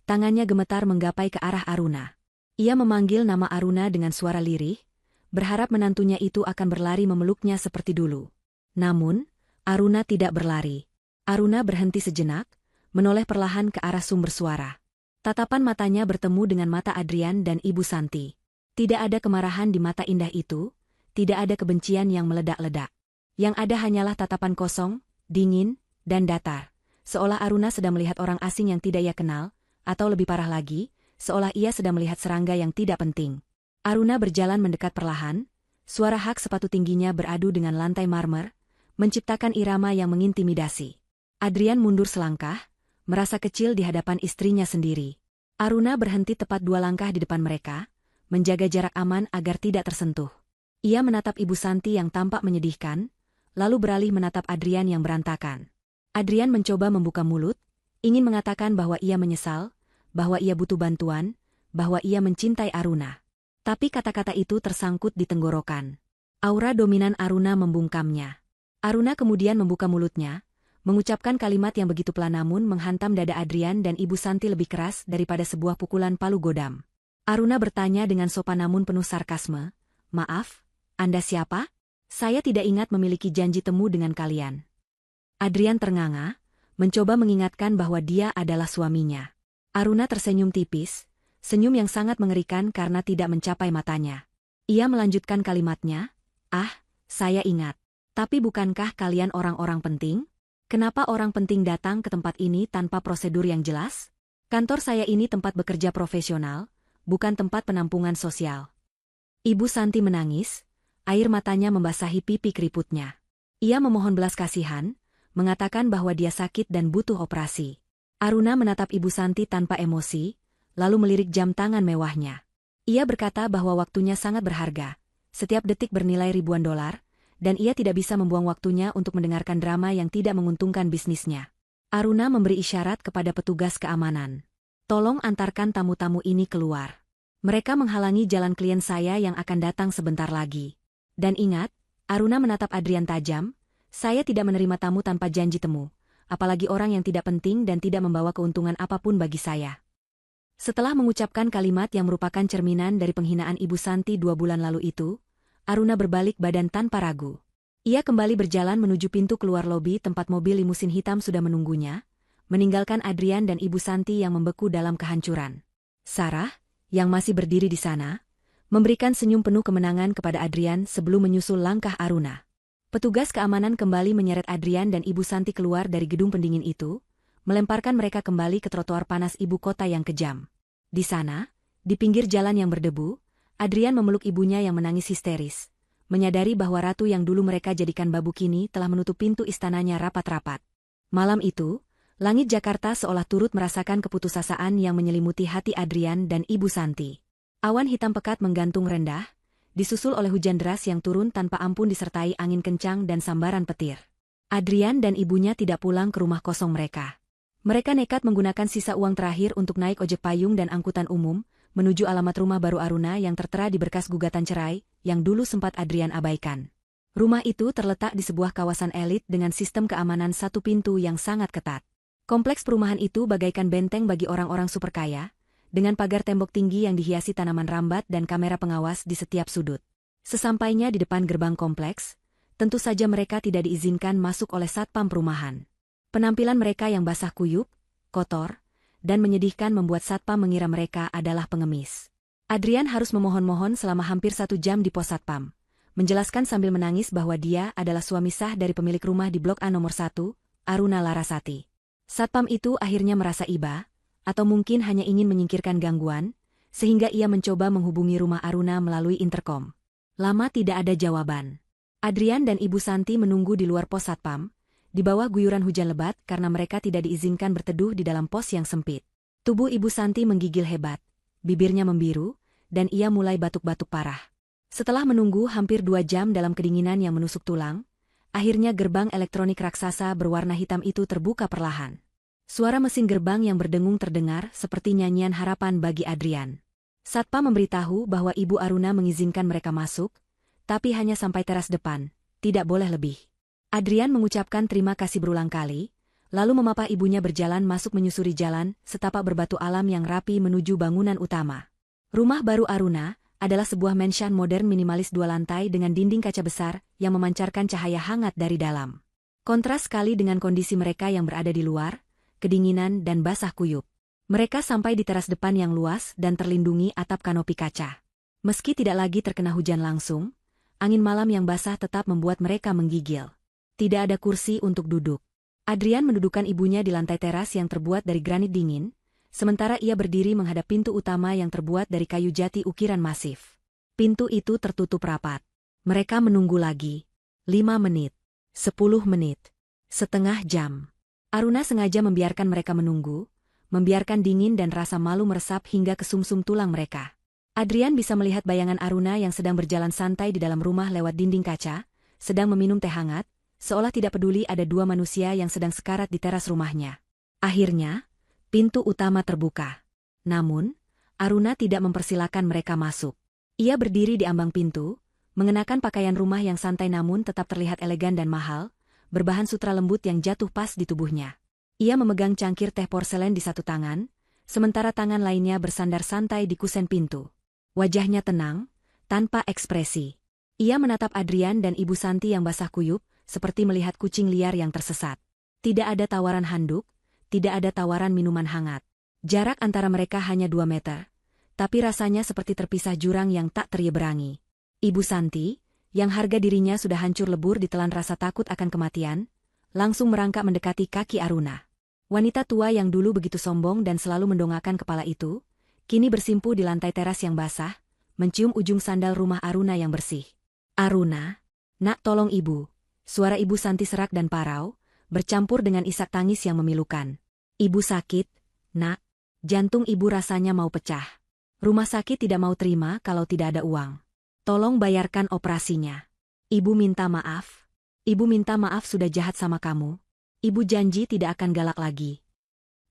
tangannya gemetar menggapai ke arah Aruna. Ia memanggil nama Aruna dengan suara lirih, berharap menantunya itu akan berlari memeluknya seperti dulu. Namun, Aruna tidak berlari. Aruna berhenti sejenak, menoleh perlahan ke arah sumber suara. Tatapan matanya bertemu dengan mata Adrian dan Ibu Santi. Tidak ada kemarahan di mata indah itu, tidak ada kebencian yang meledak-ledak. Yang ada hanyalah tatapan kosong, dingin, dan datar. Seolah Aruna sedang melihat orang asing yang tidak ia kenal, atau lebih parah lagi, seolah ia sedang melihat serangga yang tidak penting. Aruna berjalan mendekat perlahan, suara hak sepatu tingginya beradu dengan lantai marmer, menciptakan irama yang mengintimidasi. Adrian mundur selangkah, merasa kecil di hadapan istrinya sendiri. Aruna berhenti tepat 2 langkah di depan mereka, menjaga jarak aman agar tidak tersentuh. Ia menatap Ibu Santi yang tampak menyedihkan, lalu beralih menatap Adrian yang berantakan. Adrian mencoba membuka mulut, ingin mengatakan bahwa ia menyesal, bahwa ia butuh bantuan, bahwa ia mencintai Aruna. Tapi kata-kata itu tersangkut di tenggorokan. Aura dominan Aruna membungkamnya. Aruna kemudian membuka mulutnya, mengucapkan kalimat yang begitu pelan namun menghantam dada Adrian dan Ibu Santi lebih keras daripada sebuah pukulan palu godam. Aruna bertanya dengan sopan namun penuh sarkasme, "Maaf, Anda siapa? Saya tidak ingat memiliki janji temu dengan kalian." Adrian ternganga, mencoba mengingatkan bahwa dia adalah suaminya. Aruna tersenyum tipis, senyum yang sangat mengerikan karena tidak mencapai matanya. Ia melanjutkan kalimatnya, "Ah, saya ingat. Tapi bukankah kalian orang-orang penting? Kenapa orang penting datang ke tempat ini tanpa prosedur yang jelas? Kantor saya ini tempat bekerja profesional, bukan tempat penampungan sosial." Ibu Santi menangis, air matanya membasahi pipi keriputnya. Ia memohon belas kasihan, mengatakan bahwa dia sakit dan butuh operasi. Aruna menatap Ibu Santi tanpa emosi, lalu melirik jam tangan mewahnya. Ia berkata bahwa waktunya sangat berharga, setiap detik bernilai ribuan dolar, dan ia tidak bisa membuang waktunya untuk mendengarkan drama yang tidak menguntungkan bisnisnya. Aruna memberi isyarat kepada petugas keamanan. "Tolong antarkan tamu-tamu ini keluar. Mereka menghalangi jalan klien saya yang akan datang sebentar lagi. Dan ingat," Aruna menatap Adrian tajam, "saya tidak menerima tamu tanpa janji temu, apalagi orang yang tidak penting dan tidak membawa keuntungan apapun bagi saya." Setelah mengucapkan kalimat yang merupakan cerminan dari penghinaan Ibu Santi 2 bulan lalu itu, Aruna berbalik badan tanpa ragu. Ia kembali berjalan menuju pintu keluar lobi tempat mobil limusin hitam sudah menunggunya, meninggalkan Adrian dan Ibu Santi yang membeku dalam kehancuran. Sarah, yang masih berdiri di sana, memberikan senyum penuh kemenangan kepada Adrian sebelum menyusul langkah Aruna. Petugas keamanan kembali menyeret Adrian dan Ibu Santi keluar dari gedung pendingin itu, melemparkan mereka kembali ke trotoar panas ibu kota yang kejam. Di sana, di pinggir jalan yang berdebu, Adrian memeluk ibunya yang menangis histeris, menyadari bahwa ratu yang dulu mereka jadikan babu kini telah menutup pintu istananya rapat-rapat. Malam itu, langit Jakarta seolah turut merasakan keputusasaan yang menyelimuti hati Adrian dan Ibu Santi. Awan hitam pekat menggantung rendah, disusul oleh hujan deras yang turun tanpa ampun disertai angin kencang dan sambaran petir. Adrian dan ibunya tidak pulang ke rumah kosong mereka. Mereka nekat menggunakan sisa uang terakhir untuk naik ojek payung dan angkutan umum, menuju alamat rumah baru Aruna yang tertera di berkas gugatan cerai, yang dulu sempat Adrian abaikan. Rumah itu terletak di sebuah kawasan elit dengan sistem keamanan satu pintu yang sangat ketat. Kompleks perumahan itu bagaikan benteng bagi orang-orang super kaya, dengan pagar tembok tinggi yang dihiasi tanaman rambat dan kamera pengawas di setiap sudut. Sesampainya di depan gerbang kompleks, tentu saja mereka tidak diizinkan masuk oleh satpam perumahan. Penampilan mereka yang basah kuyup, kotor, dan menyedihkan membuat satpam mengira mereka adalah pengemis. Adrian harus memohon-mohon selama hampir 1 jam di pos satpam, menjelaskan sambil menangis bahwa dia adalah suami sah dari pemilik rumah di Blok A nomor 1, Aruna Larasati. Satpam itu akhirnya merasa iba, atau mungkin hanya ingin menyingkirkan gangguan, sehingga ia mencoba menghubungi rumah Aruna melalui interkom. Lama tidak ada jawaban. Adrian dan Ibu Santi menunggu di luar pos satpam, di bawah guyuran hujan lebat karena mereka tidak diizinkan berteduh di dalam pos yang sempit. Tubuh Ibu Santi menggigil hebat, bibirnya membiru, dan ia mulai batuk-batuk parah. Setelah menunggu hampir 2 jam dalam kedinginan yang menusuk tulang, akhirnya gerbang elektronik raksasa berwarna hitam itu terbuka perlahan. Suara mesin gerbang yang berdengung terdengar seperti nyanyian harapan bagi Adrian. Satpam memberitahu bahwa Ibu Aruna mengizinkan mereka masuk, tapi hanya sampai teras depan, tidak boleh lebih. Adrian mengucapkan terima kasih berulang kali, lalu memapah ibunya berjalan masuk menyusuri jalan setapak berbatu alam yang rapi menuju bangunan utama. Rumah baru Aruna adalah sebuah mansion modern minimalis 2 lantai dengan dinding kaca besar yang memancarkan cahaya hangat dari dalam. Kontras sekali dengan kondisi mereka yang berada di luar, kedinginan dan basah kuyup. Mereka sampai di teras depan yang luas dan terlindungi atap kanopi kaca. Meski tidak lagi terkena hujan langsung, angin malam yang basah tetap membuat mereka menggigil. Tidak ada kursi untuk duduk. Adrian mendudukkan ibunya di lantai teras yang terbuat dari granit dingin, sementara ia berdiri menghadap pintu utama yang terbuat dari kayu jati ukiran masif. Pintu itu tertutup rapat. Mereka menunggu lagi. 5 menit. 10 menit. Setengah jam. Aruna sengaja membiarkan mereka menunggu, membiarkan dingin dan rasa malu meresap hingga ke sumsum tulang mereka. Adrian bisa melihat bayangan Aruna yang sedang berjalan santai di dalam rumah lewat dinding kaca, sedang meminum teh hangat, seolah tidak peduli ada 2 manusia yang sedang sekarat di teras rumahnya. Akhirnya, pintu utama terbuka. Namun, Aruna tidak mempersilahkan mereka masuk. Ia berdiri di ambang pintu, mengenakan pakaian rumah yang santai namun tetap terlihat elegan dan mahal, berbahan sutra lembut yang jatuh pas di tubuhnya. Ia memegang cangkir teh porselen di satu tangan, sementara tangan lainnya bersandar santai di kusen pintu. Wajahnya tenang, tanpa ekspresi. Ia menatap Adrian dan Ibu Santi yang basah kuyup, seperti melihat kucing liar yang tersesat. Tidak ada tawaran handuk, tidak ada tawaran minuman hangat. Jarak antara mereka hanya 2 meter, tapi rasanya seperti terpisah jurang yang tak teryeberangi. Ibu Santi, yang harga dirinya sudah hancur lebur ditelan rasa takut akan kematian, langsung merangkak mendekati kaki Aruna. Wanita tua yang dulu begitu sombong dan selalu mendongakkan kepala itu, kini bersimpu di lantai teras yang basah, mencium ujung sandal rumah Aruna yang bersih. "Aruna, nak tolong ibu." Suara Ibu Santi serak dan parau, bercampur dengan isak tangis yang memilukan. "Ibu sakit, nak. Jantung ibu rasanya mau pecah. Rumah sakit tidak mau terima kalau tidak ada uang. Tolong bayarkan operasinya. Ibu minta maaf. Ibu minta maaf sudah jahat sama kamu. Ibu janji tidak akan galak lagi."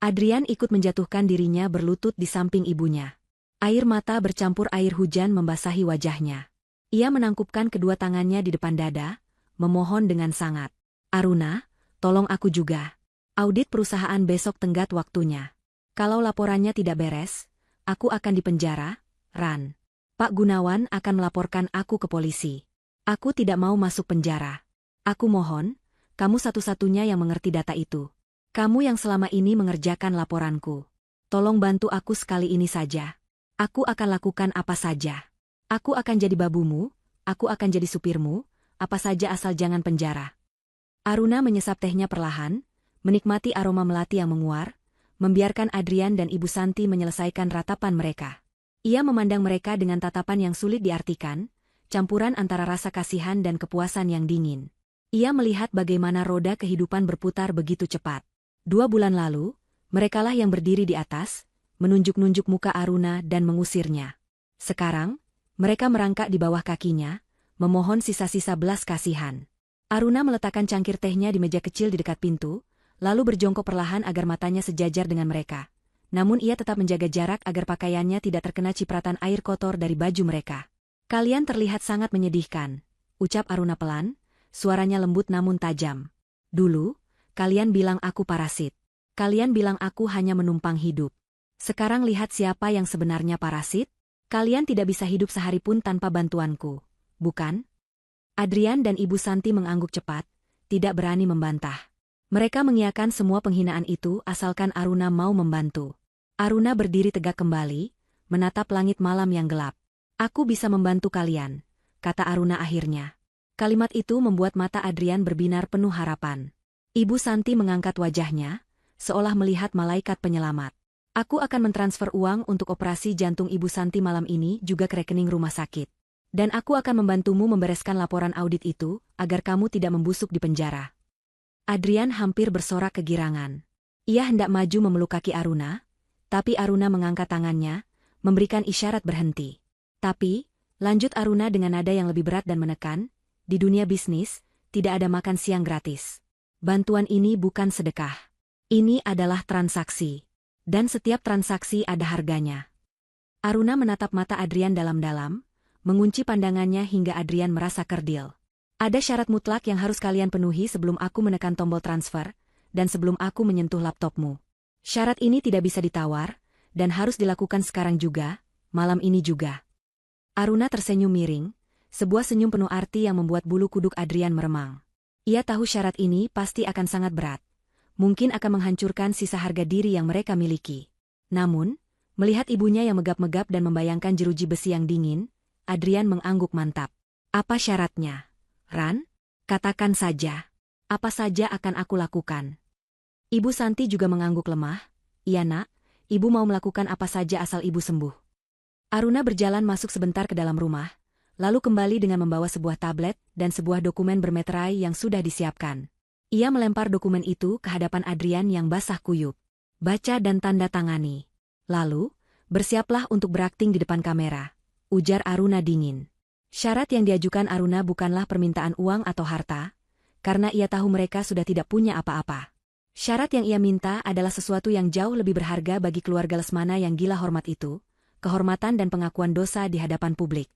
Adrian ikut menjatuhkan dirinya berlutut di samping ibunya. Air mata bercampur air hujan membasahi wajahnya. Ia menangkupkan kedua tangannya di depan dada, memohon dengan sangat. "Aruna, tolong aku juga. Audit perusahaan besok tenggat waktunya. Kalau laporannya tidak beres, aku akan dipenjara, Ran. Pak Gunawan akan melaporkan aku ke polisi. Aku tidak mau masuk penjara. Aku mohon, kamu satu-satunya yang mengerti data itu. Kamu yang selama ini mengerjakan laporanku. Tolong bantu aku sekali ini saja. Aku akan lakukan apa saja. Aku akan jadi babumu, aku akan jadi supirmu, apa saja asal jangan penjara." Aruna menyesap tehnya perlahan, menikmati aroma melati yang menguar, membiarkan Adrian dan Ibu Santi menyelesaikan ratapan mereka. Ia memandang mereka dengan tatapan yang sulit diartikan, campuran antara rasa kasihan dan kepuasan yang dingin. Ia melihat bagaimana roda kehidupan berputar begitu cepat. 2 bulan lalu, merekalah yang berdiri di atas, menunjuk-nunjuk muka Aruna dan mengusirnya. Sekarang, mereka merangkak di bawah kakinya, memohon sisa-sisa belas kasihan. Aruna meletakkan cangkir tehnya di meja kecil di dekat pintu, lalu berjongkok perlahan agar matanya sejajar dengan mereka. Namun ia tetap menjaga jarak agar pakaiannya tidak terkena cipratan air kotor dari baju mereka. "Kalian terlihat sangat menyedihkan," ucap Aruna pelan, suaranya lembut namun tajam. "Dulu, kalian bilang aku parasit. Kalian bilang aku hanya menumpang hidup. Sekarang lihat siapa yang sebenarnya parasit? Kalian tidak bisa hidup sehari pun tanpa bantuanku, bukan?" Adrian dan Ibu Santi mengangguk cepat, tidak berani membantah. Mereka mengiyakan semua penghinaan itu asalkan Aruna mau membantu. Aruna berdiri tegak kembali, menatap langit malam yang gelap. "Aku bisa membantu kalian," kata Aruna akhirnya. Kalimat itu membuat mata Adrian berbinar penuh harapan. Ibu Santi mengangkat wajahnya, seolah melihat malaikat penyelamat. Aku akan mentransfer uang untuk operasi jantung Ibu Santi malam ini juga ke rekening rumah sakit. Dan aku akan membantumu membereskan laporan audit itu, agar kamu tidak membusuk di penjara. Adrian hampir bersorak kegirangan. Ia hendak maju memeluk kaki Aruna, tapi Aruna mengangkat tangannya, memberikan isyarat berhenti. Tapi, lanjut Aruna dengan nada yang lebih berat dan menekan, di dunia bisnis, tidak ada makan siang gratis. Bantuan ini bukan sedekah. Ini adalah transaksi. Dan setiap transaksi ada harganya. Aruna menatap mata Adrian dalam-dalam, mengunci pandangannya hingga Adrian merasa kerdil. Ada syarat mutlak yang harus kalian penuhi sebelum aku menekan tombol transfer, dan sebelum aku menyentuh laptopmu. Syarat ini tidak bisa ditawar, dan harus dilakukan sekarang juga, malam ini juga. Aruna tersenyum miring, sebuah senyum penuh arti yang membuat bulu kuduk Adrian meremang. Ia tahu syarat ini pasti akan sangat berat. Mungkin akan menghancurkan sisa harga diri yang mereka miliki. Namun, melihat ibunya yang megap-megap dan membayangkan jeruji besi yang dingin, Adrian mengangguk mantap. Apa syaratnya? Ran? Katakan saja. Apa saja akan aku lakukan. Ibu Santi juga mengangguk lemah. Iya nak, ibu mau melakukan apa saja asal ibu sembuh. Aruna berjalan masuk sebentar ke dalam rumah, lalu kembali dengan membawa sebuah tablet dan sebuah dokumen bermeterai yang sudah disiapkan. Ia melempar dokumen itu ke hadapan Adrian yang basah kuyup. Baca dan tanda tangani. Lalu, bersiaplah untuk berakting di depan kamera, ujar Aruna dingin. Syarat yang diajukan Aruna bukanlah permintaan uang atau harta, karena ia tahu mereka sudah tidak punya apa-apa. Syarat yang ia minta adalah sesuatu yang jauh lebih berharga bagi keluarga Lesmana yang gila hormat itu, kehormatan dan pengakuan dosa di hadapan publik.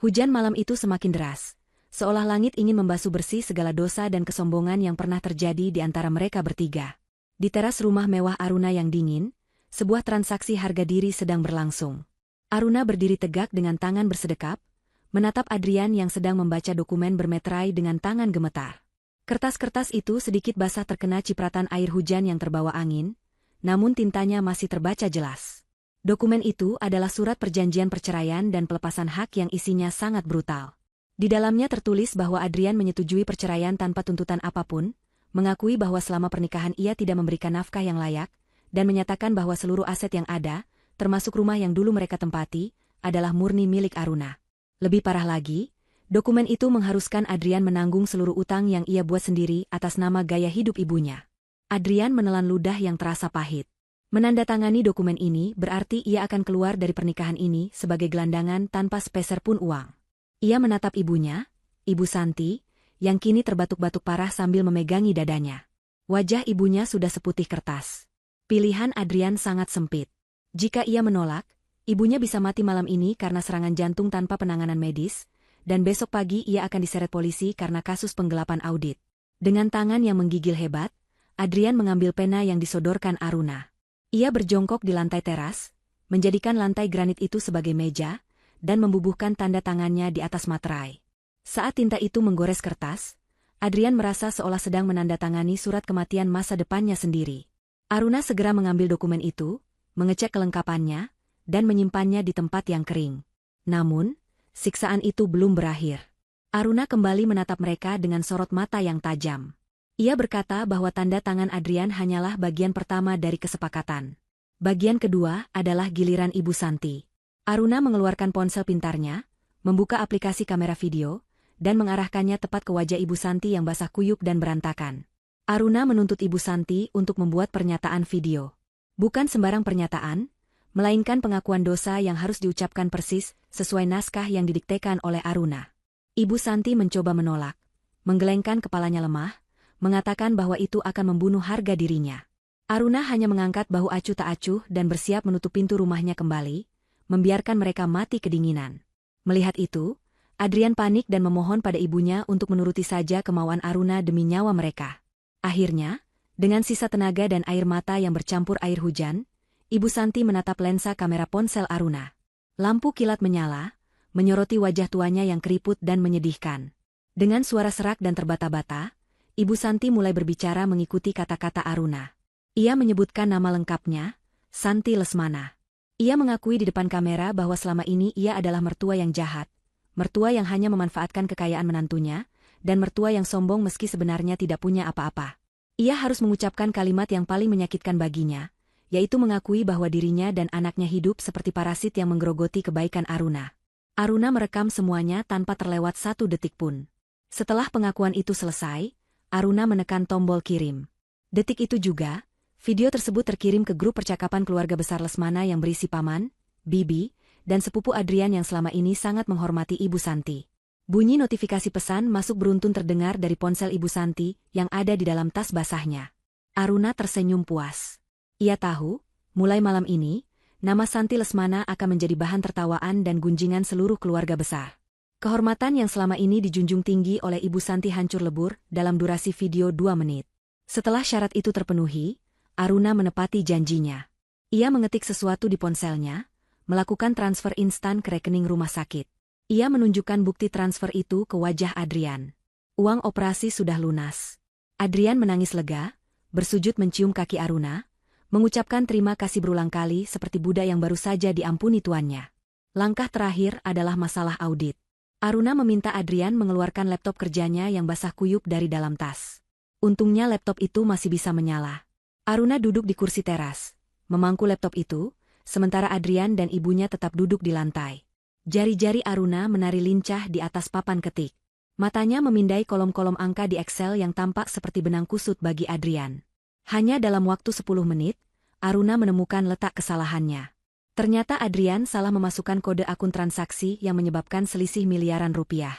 Hujan malam itu semakin deras. Seolah langit ingin membasuh bersih segala dosa dan kesombongan yang pernah terjadi di antara mereka bertiga. Di teras rumah mewah Aruna yang dingin, sebuah transaksi harga diri sedang berlangsung. Aruna berdiri tegak dengan tangan bersedekap, menatap Adrian yang sedang membaca dokumen bermeterai dengan tangan gemetar. Kertas-kertas itu sedikit basah terkena cipratan air hujan yang terbawa angin, namun tintanya masih terbaca jelas. Dokumen itu adalah surat perjanjian perceraian dan pelepasan hak yang isinya sangat brutal. Di dalamnya tertulis bahwa Adrian menyetujui perceraian tanpa tuntutan apapun, mengakui bahwa selama pernikahan ia tidak memberikan nafkah yang layak, dan menyatakan bahwa seluruh aset yang ada, termasuk rumah yang dulu mereka tempati, adalah murni milik Aruna. Lebih parah lagi, dokumen itu mengharuskan Adrian menanggung seluruh utang yang ia buat sendiri atas nama gaya hidup ibunya. Adrian menelan ludah yang terasa pahit. Menandatangani dokumen ini berarti ia akan keluar dari pernikahan ini sebagai gelandangan tanpa sepeser pun uang. Ia menatap ibunya, Ibu Santi, yang kini terbatuk-batuk parah sambil memegangi dadanya. Wajah ibunya sudah seputih kertas. Pilihan Adrian sangat sempit. Jika ia menolak, ibunya bisa mati malam ini karena serangan jantung tanpa penanganan medis, dan besok pagi ia akan diseret polisi karena kasus penggelapan audit. Dengan tangan yang menggigil hebat, Adrian mengambil pena yang disodorkan Aruna. Ia berjongkok di lantai teras, menjadikan lantai granit itu sebagai meja, dan membubuhkan tanda tangannya di atas materai. Saat tinta itu menggores kertas, Adrian merasa seolah sedang menandatangani surat kematian masa depannya sendiri. Aruna segera mengambil dokumen itu, mengecek kelengkapannya, dan menyimpannya di tempat yang kering. Namun, siksaan itu belum berakhir. Aruna kembali menatap mereka dengan sorot mata yang tajam. Ia berkata bahwa tanda tangan Adrian hanyalah bagian pertama dari kesepakatan. Bagian kedua adalah giliran Ibu Santi. Aruna mengeluarkan ponsel pintarnya, membuka aplikasi kamera video, dan mengarahkannya tepat ke wajah Ibu Santi yang basah kuyup dan berantakan. Aruna menuntut Ibu Santi untuk membuat pernyataan video. Bukan sembarang pernyataan, melainkan pengakuan dosa yang harus diucapkan persis sesuai naskah yang didiktekan oleh Aruna. Ibu Santi mencoba menolak, menggelengkan kepalanya lemah, mengatakan bahwa itu akan membunuh harga dirinya. Aruna hanya mengangkat bahu acuh tak acuh dan bersiap menutup pintu rumahnya kembali, membiarkan mereka mati kedinginan. Melihat itu, Adrian panik dan memohon pada ibunya untuk menuruti saja kemauan Aruna demi nyawa mereka. Akhirnya, dengan sisa tenaga dan air mata yang bercampur air hujan, Ibu Santi menatap lensa kamera ponsel Aruna. Lampu kilat menyala, menyoroti wajah tuanya yang keriput dan menyedihkan. Dengan suara serak dan terbata-bata, Ibu Santi mulai berbicara mengikuti kata-kata Aruna. Ia menyebutkan nama lengkapnya, Santi Lesmana. Ia mengakui di depan kamera bahwa selama ini ia adalah mertua yang jahat, mertua yang hanya memanfaatkan kekayaan menantunya, dan mertua yang sombong meski sebenarnya tidak punya apa-apa. Ia harus mengucapkan kalimat yang paling menyakitkan baginya, yaitu mengakui bahwa dirinya dan anaknya hidup seperti parasit yang menggerogoti kebaikan Aruna. Aruna merekam semuanya tanpa terlewat satu detik pun. Setelah pengakuan itu selesai, Aruna menekan tombol kirim. Detik itu juga, video tersebut terkirim ke grup percakapan keluarga besar Lesmana yang berisi paman, bibi, dan sepupu Adrian yang selama ini sangat menghormati Ibu Santi. Bunyi notifikasi pesan masuk beruntun terdengar dari ponsel Ibu Santi yang ada di dalam tas basahnya. Aruna tersenyum puas. Ia tahu, mulai malam ini, nama Santi Lesmana akan menjadi bahan tertawaan dan gunjingan seluruh keluarga besar. Kehormatan yang selama ini dijunjung tinggi oleh Ibu Santi hancur lebur dalam durasi video 2 menit. Setelah syarat itu terpenuhi, Aruna menepati janjinya. Ia mengetik sesuatu di ponselnya, melakukan transfer instan ke rekening rumah sakit. Ia menunjukkan bukti transfer itu ke wajah Adrian. Uang operasi sudah lunas. Adrian menangis lega, bersujud mencium kaki Aruna, mengucapkan terima kasih berulang kali seperti budak yang baru saja diampuni tuannya. Langkah terakhir adalah masalah audit. Aruna meminta Adrian mengeluarkan laptop kerjanya yang basah kuyup dari dalam tas. Untungnya laptop itu masih bisa menyala. Aruna duduk di kursi teras, memangku laptop itu, sementara Adrian dan ibunya tetap duduk di lantai. Jari-jari Aruna menari lincah di atas papan ketik. Matanya memindai kolom-kolom angka di Excel yang tampak seperti benang kusut bagi Adrian. Hanya dalam waktu 10 menit, Aruna menemukan letak kesalahannya. Ternyata Adrian salah memasukkan kode akun transaksi yang menyebabkan selisih miliaran rupiah.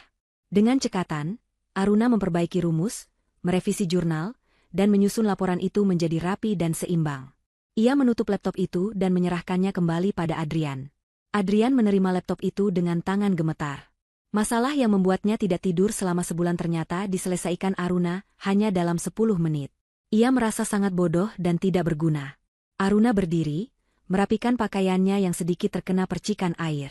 Dengan cekatan, Aruna memperbaiki rumus, merevisi jurnal, dan menyusun laporan itu menjadi rapi dan seimbang. Ia menutup laptop itu dan menyerahkannya kembali pada Adrian. Adrian menerima laptop itu dengan tangan gemetar. Masalah yang membuatnya tidak tidur selama sebulan ternyata diselesaikan Aruna hanya dalam 10 menit. Ia merasa sangat bodoh dan tidak berguna. Aruna berdiri, merapikan pakaiannya yang sedikit terkena percikan air.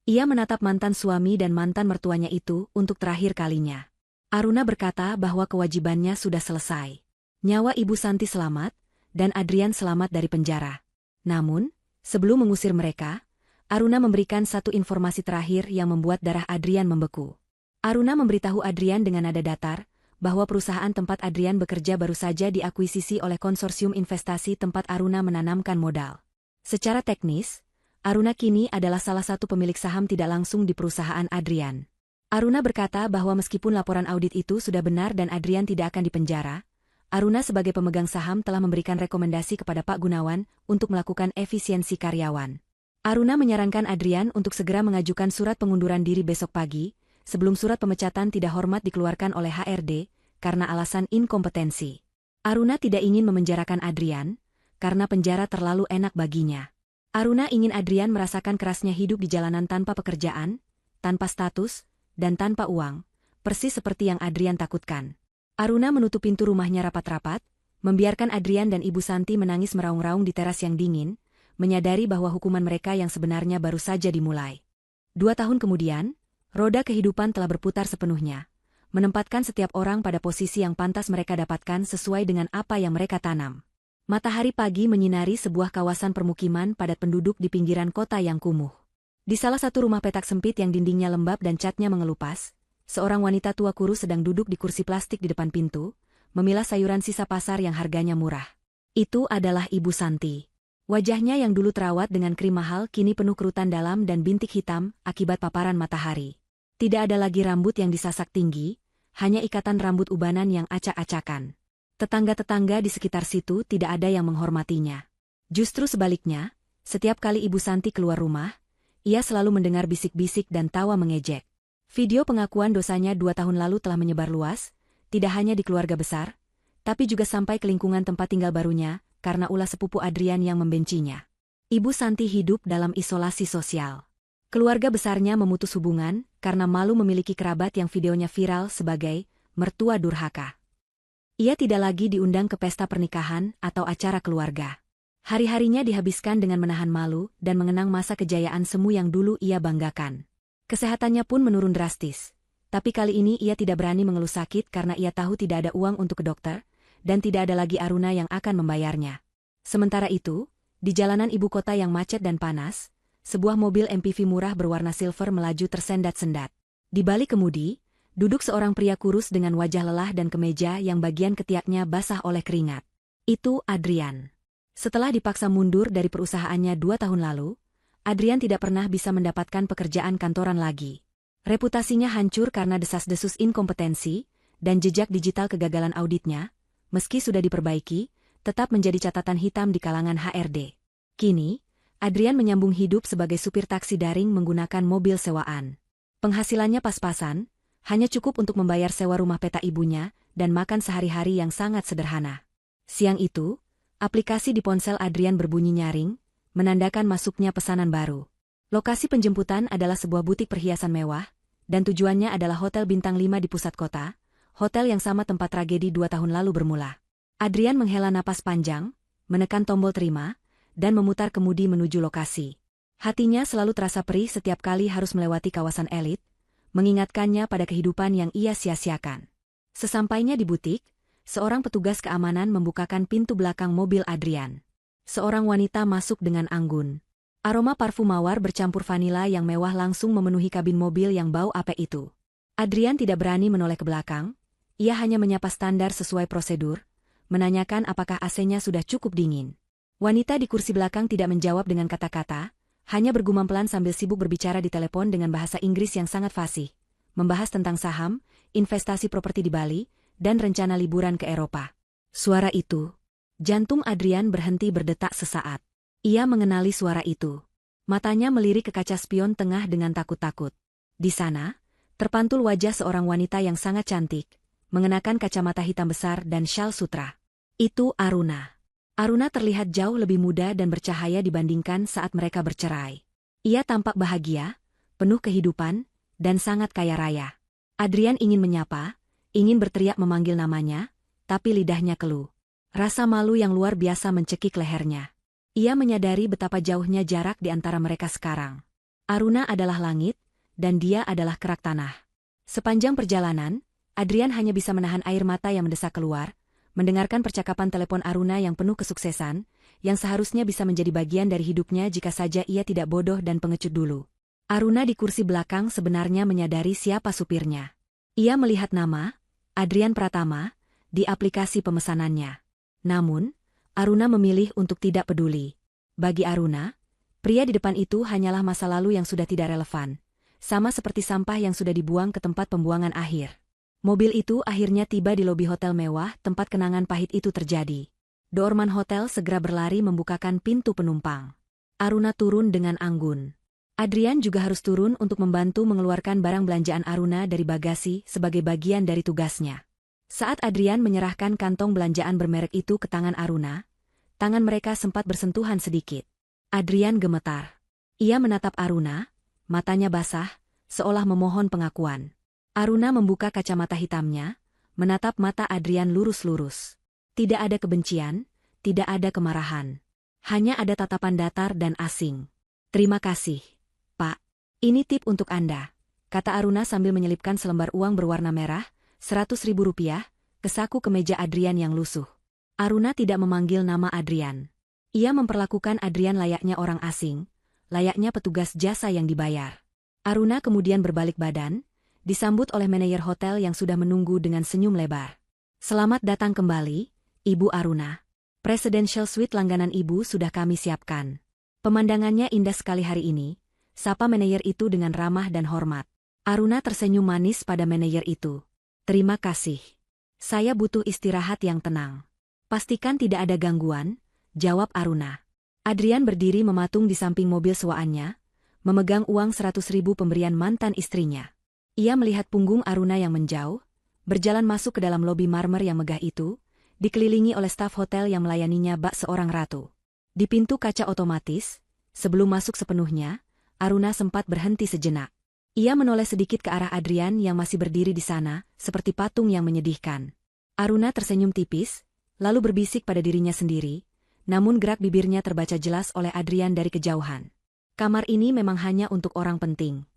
Ia menatap mantan suami dan mantan mertuanya itu untuk terakhir kalinya. Aruna berkata bahwa kewajibannya sudah selesai. Nyawa Ibu Santi selamat, dan Adrian selamat dari penjara. Namun, sebelum mengusir mereka, Aruna memberikan satu informasi terakhir yang membuat darah Adrian membeku. Aruna memberitahu Adrian dengan nada datar, bahwa perusahaan tempat Adrian bekerja baru saja diakuisisi oleh konsorsium investasi tempat Aruna menanamkan modal. Secara teknis, Aruna kini adalah salah satu pemilik saham tidak langsung di perusahaan Adrian. Aruna berkata bahwa meskipun laporan audit itu sudah benar dan Adrian tidak akan dipenjara, Aruna sebagai pemegang saham telah memberikan rekomendasi kepada Pak Gunawan untuk melakukan efisiensi karyawan. Aruna menyarankan Adrian untuk segera mengajukan surat pengunduran diri besok pagi, sebelum surat pemecatan tidak hormat dikeluarkan oleh HRD, karena alasan inkompetensi. Aruna tidak ingin memenjarakan Adrian, karena penjara terlalu enak baginya. Aruna ingin Adrian merasakan kerasnya hidup di jalanan tanpa pekerjaan, tanpa status, dan tanpa uang, persis seperti yang Adrian takutkan. Aruna menutup pintu rumahnya rapat-rapat, membiarkan Adrian dan Ibu Santi menangis meraung-raung di teras yang dingin, menyadari bahwa hukuman mereka yang sebenarnya baru saja dimulai. 2 tahun kemudian, roda kehidupan telah berputar sepenuhnya, menempatkan setiap orang pada posisi yang pantas mereka dapatkan sesuai dengan apa yang mereka tanam. Matahari pagi menyinari sebuah kawasan permukiman padat penduduk di pinggiran kota yang kumuh. Di salah satu rumah petak sempit yang dindingnya lembab dan catnya mengelupas, seorang wanita tua kurus sedang duduk di kursi plastik di depan pintu, memilah sayuran sisa pasar yang harganya murah. Itu adalah Ibu Santi. Wajahnya yang dulu terawat dengan krim mahal kini penuh kerutan dalam dan bintik hitam akibat paparan matahari. Tidak ada lagi rambut yang disasak tinggi, hanya ikatan rambut ubanan yang acak-acakan. Tetangga-tetangga di sekitar situ tidak ada yang menghormatinya. Justru sebaliknya, setiap kali Ibu Santi keluar rumah, ia selalu mendengar bisik-bisik dan tawa mengejek. Video pengakuan dosanya 2 tahun lalu telah menyebar luas, tidak hanya di keluarga besar, tapi juga sampai ke lingkungan tempat tinggal barunya, karena ulah sepupu Adrian yang membencinya. Ibu Santi hidup dalam isolasi sosial. Keluarga besarnya memutus hubungan karena malu memiliki kerabat yang videonya viral sebagai mertua durhaka. Ia tidak lagi diundang ke pesta pernikahan atau acara keluarga. Hari-harinya dihabiskan dengan menahan malu dan mengenang masa kejayaan semu yang dulu ia banggakan. Kesehatannya pun menurun drastis. Tapi kali ini ia tidak berani mengeluh sakit karena ia tahu tidak ada uang untuk ke dokter, dan tidak ada lagi Aruna yang akan membayarnya. Sementara itu, di jalanan ibu kota yang macet dan panas, sebuah mobil MPV murah berwarna silver melaju tersendat-sendat. Di balik kemudi, duduk seorang pria kurus dengan wajah lelah dan kemeja yang bagian ketiaknya basah oleh keringat. Itu Adrian. Setelah dipaksa mundur dari perusahaannya 2 tahun lalu, Adrian tidak pernah bisa mendapatkan pekerjaan kantoran lagi. Reputasinya hancur karena desas-desus inkompetensi dan jejak digital kegagalan auditnya, meski sudah diperbaiki, tetap menjadi catatan hitam di kalangan HRD. Kini, Adrian menyambung hidup sebagai supir taksi daring menggunakan mobil sewaan. Penghasilannya pas-pasan, hanya cukup untuk membayar sewa rumah peta ibunya dan makan sehari-hari yang sangat sederhana. Siang itu, aplikasi di ponsel Adrian berbunyi nyaring, menandakan masuknya pesanan baru. Lokasi penjemputan adalah sebuah butik perhiasan mewah, dan tujuannya adalah Hotel Bintang 5 di pusat kota, hotel yang sama tempat tragedi 2 tahun lalu bermula. Adrian menghela napas panjang, menekan tombol terima, dan memutar kemudi menuju lokasi. Hatinya selalu terasa perih setiap kali harus melewati kawasan elit, mengingatkannya pada kehidupan yang ia sia-siakan. Sesampainya di butik, seorang petugas keamanan membukakan pintu belakang mobil Adrian. Seorang wanita masuk dengan anggun. Aroma parfum mawar bercampur vanila yang mewah langsung memenuhi kabin mobil yang bau apek itu. Adrian tidak berani menoleh ke belakang, ia hanya menyapa standar sesuai prosedur, menanyakan apakah AC-nya sudah cukup dingin. Wanita di kursi belakang tidak menjawab dengan kata-kata, hanya bergumam pelan sambil sibuk berbicara di telepon dengan bahasa Inggris yang sangat fasih, membahas tentang saham, investasi properti di Bali, dan rencana liburan ke Eropa. Suara itu. Jantung Adrian berhenti berdetak sesaat. Ia mengenali suara itu. Matanya melirik ke kaca spion tengah dengan takut-takut. Di sana, terpantul wajah seorang wanita yang sangat cantik, mengenakan kacamata hitam besar dan syal sutra. Itu Aruna. Aruna terlihat jauh lebih muda dan bercahaya dibandingkan saat mereka bercerai. Ia tampak bahagia, penuh kehidupan, dan sangat kaya raya. Adrian ingin menyapa, ingin berteriak memanggil namanya, tapi lidahnya keluh. Rasa malu yang luar biasa mencekik lehernya. Ia menyadari betapa jauhnya jarak di antara mereka sekarang. Aruna adalah langit, dan dia adalah kerak tanah. Sepanjang perjalanan, Adrian hanya bisa menahan air mata yang mendesak keluar, mendengarkan percakapan telepon Aruna yang penuh kesuksesan, yang seharusnya bisa menjadi bagian dari hidupnya jika saja ia tidak bodoh dan pengecut dulu. Aruna di kursi belakang sebenarnya menyadari siapa supirnya. Ia melihat nama, Adrian Pratama, di aplikasi pemesanannya. Namun, Aruna memilih untuk tidak peduli. Bagi Aruna, pria di depan itu hanyalah masa lalu yang sudah tidak relevan, sama seperti sampah yang sudah dibuang ke tempat pembuangan akhir. Mobil itu akhirnya tiba di lobi hotel mewah tempat kenangan pahit itu terjadi. Doorman hotel segera berlari membukakan pintu penumpang. Aruna turun dengan anggun. Adrian juga harus turun untuk membantu mengeluarkan barang belanjaan Aruna dari bagasi sebagai bagian dari tugasnya. Saat Adrian menyerahkan kantong belanjaan bermerek itu ke tangan Aruna, tangan mereka sempat bersentuhan sedikit. Adrian gemetar. Ia menatap Aruna, matanya basah, seolah memohon pengakuan. Aruna membuka kacamata hitamnya, menatap mata Adrian lurus-lurus. Tidak ada kebencian, tidak ada kemarahan. Hanya ada tatapan datar dan asing. "Terima kasih, Pak. Ini tip untuk Anda," kata Aruna sambil menyelipkan selembar uang berwarna merah, 100.000 rupiah, ke saku kemeja Adrian yang lusuh. Aruna tidak memanggil nama Adrian. Ia memperlakukan Adrian layaknya orang asing, layaknya petugas jasa yang dibayar. Aruna kemudian berbalik badan, disambut oleh manajer hotel yang sudah menunggu dengan senyum lebar. "Selamat datang kembali, Ibu Aruna. Presidential Suite langganan Ibu sudah kami siapkan." Pemandangannya indah sekali hari ini, sapa manajer itu dengan ramah dan hormat. Aruna tersenyum manis pada manajer itu. "Terima kasih. Saya butuh istirahat yang tenang." "Pastikan tidak ada gangguan," jawab Aruna. Adrian berdiri mematung di samping mobil sewaannya, memegang uang 100.000 pemberian mantan istrinya. Ia melihat punggung Aruna yang menjauh, berjalan masuk ke dalam lobi marmer yang megah itu, dikelilingi oleh staf hotel yang melayaninya bak seorang ratu. Di pintu kaca otomatis, sebelum masuk sepenuhnya, Aruna sempat berhenti sejenak. Ia menoleh sedikit ke arah Adrian yang masih berdiri di sana, seperti patung yang menyedihkan. Aruna tersenyum tipis, lalu berbisik pada dirinya sendiri, namun gerak bibirnya terbaca jelas oleh Adrian dari kejauhan. "Kamar ini memang hanya untuk orang penting."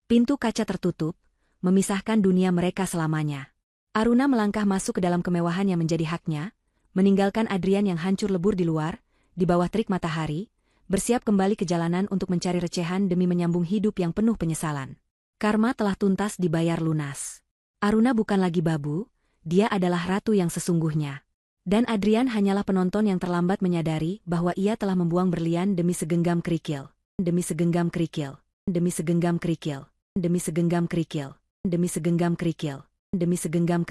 Pintu kaca tertutup, memisahkan dunia mereka selamanya. Aruna melangkah masuk ke dalam kemewahan yang menjadi haknya, meninggalkan Adrian yang hancur lebur di luar, di bawah terik matahari, bersiap kembali ke jalanan untuk mencari recehan demi menyambung hidup yang penuh penyesalan. Karma telah tuntas dibayar lunas. Aruna bukan lagi babu, dia adalah ratu yang sesungguhnya. Dan Adrian hanyalah penonton yang terlambat menyadari bahwa ia telah membuang berlian demi segenggam kerikil. Demi segenggam kerikil. Demi segenggam kerikil. Demi segenggam kerikil. Demi segenggam kerikil. Demi segenggam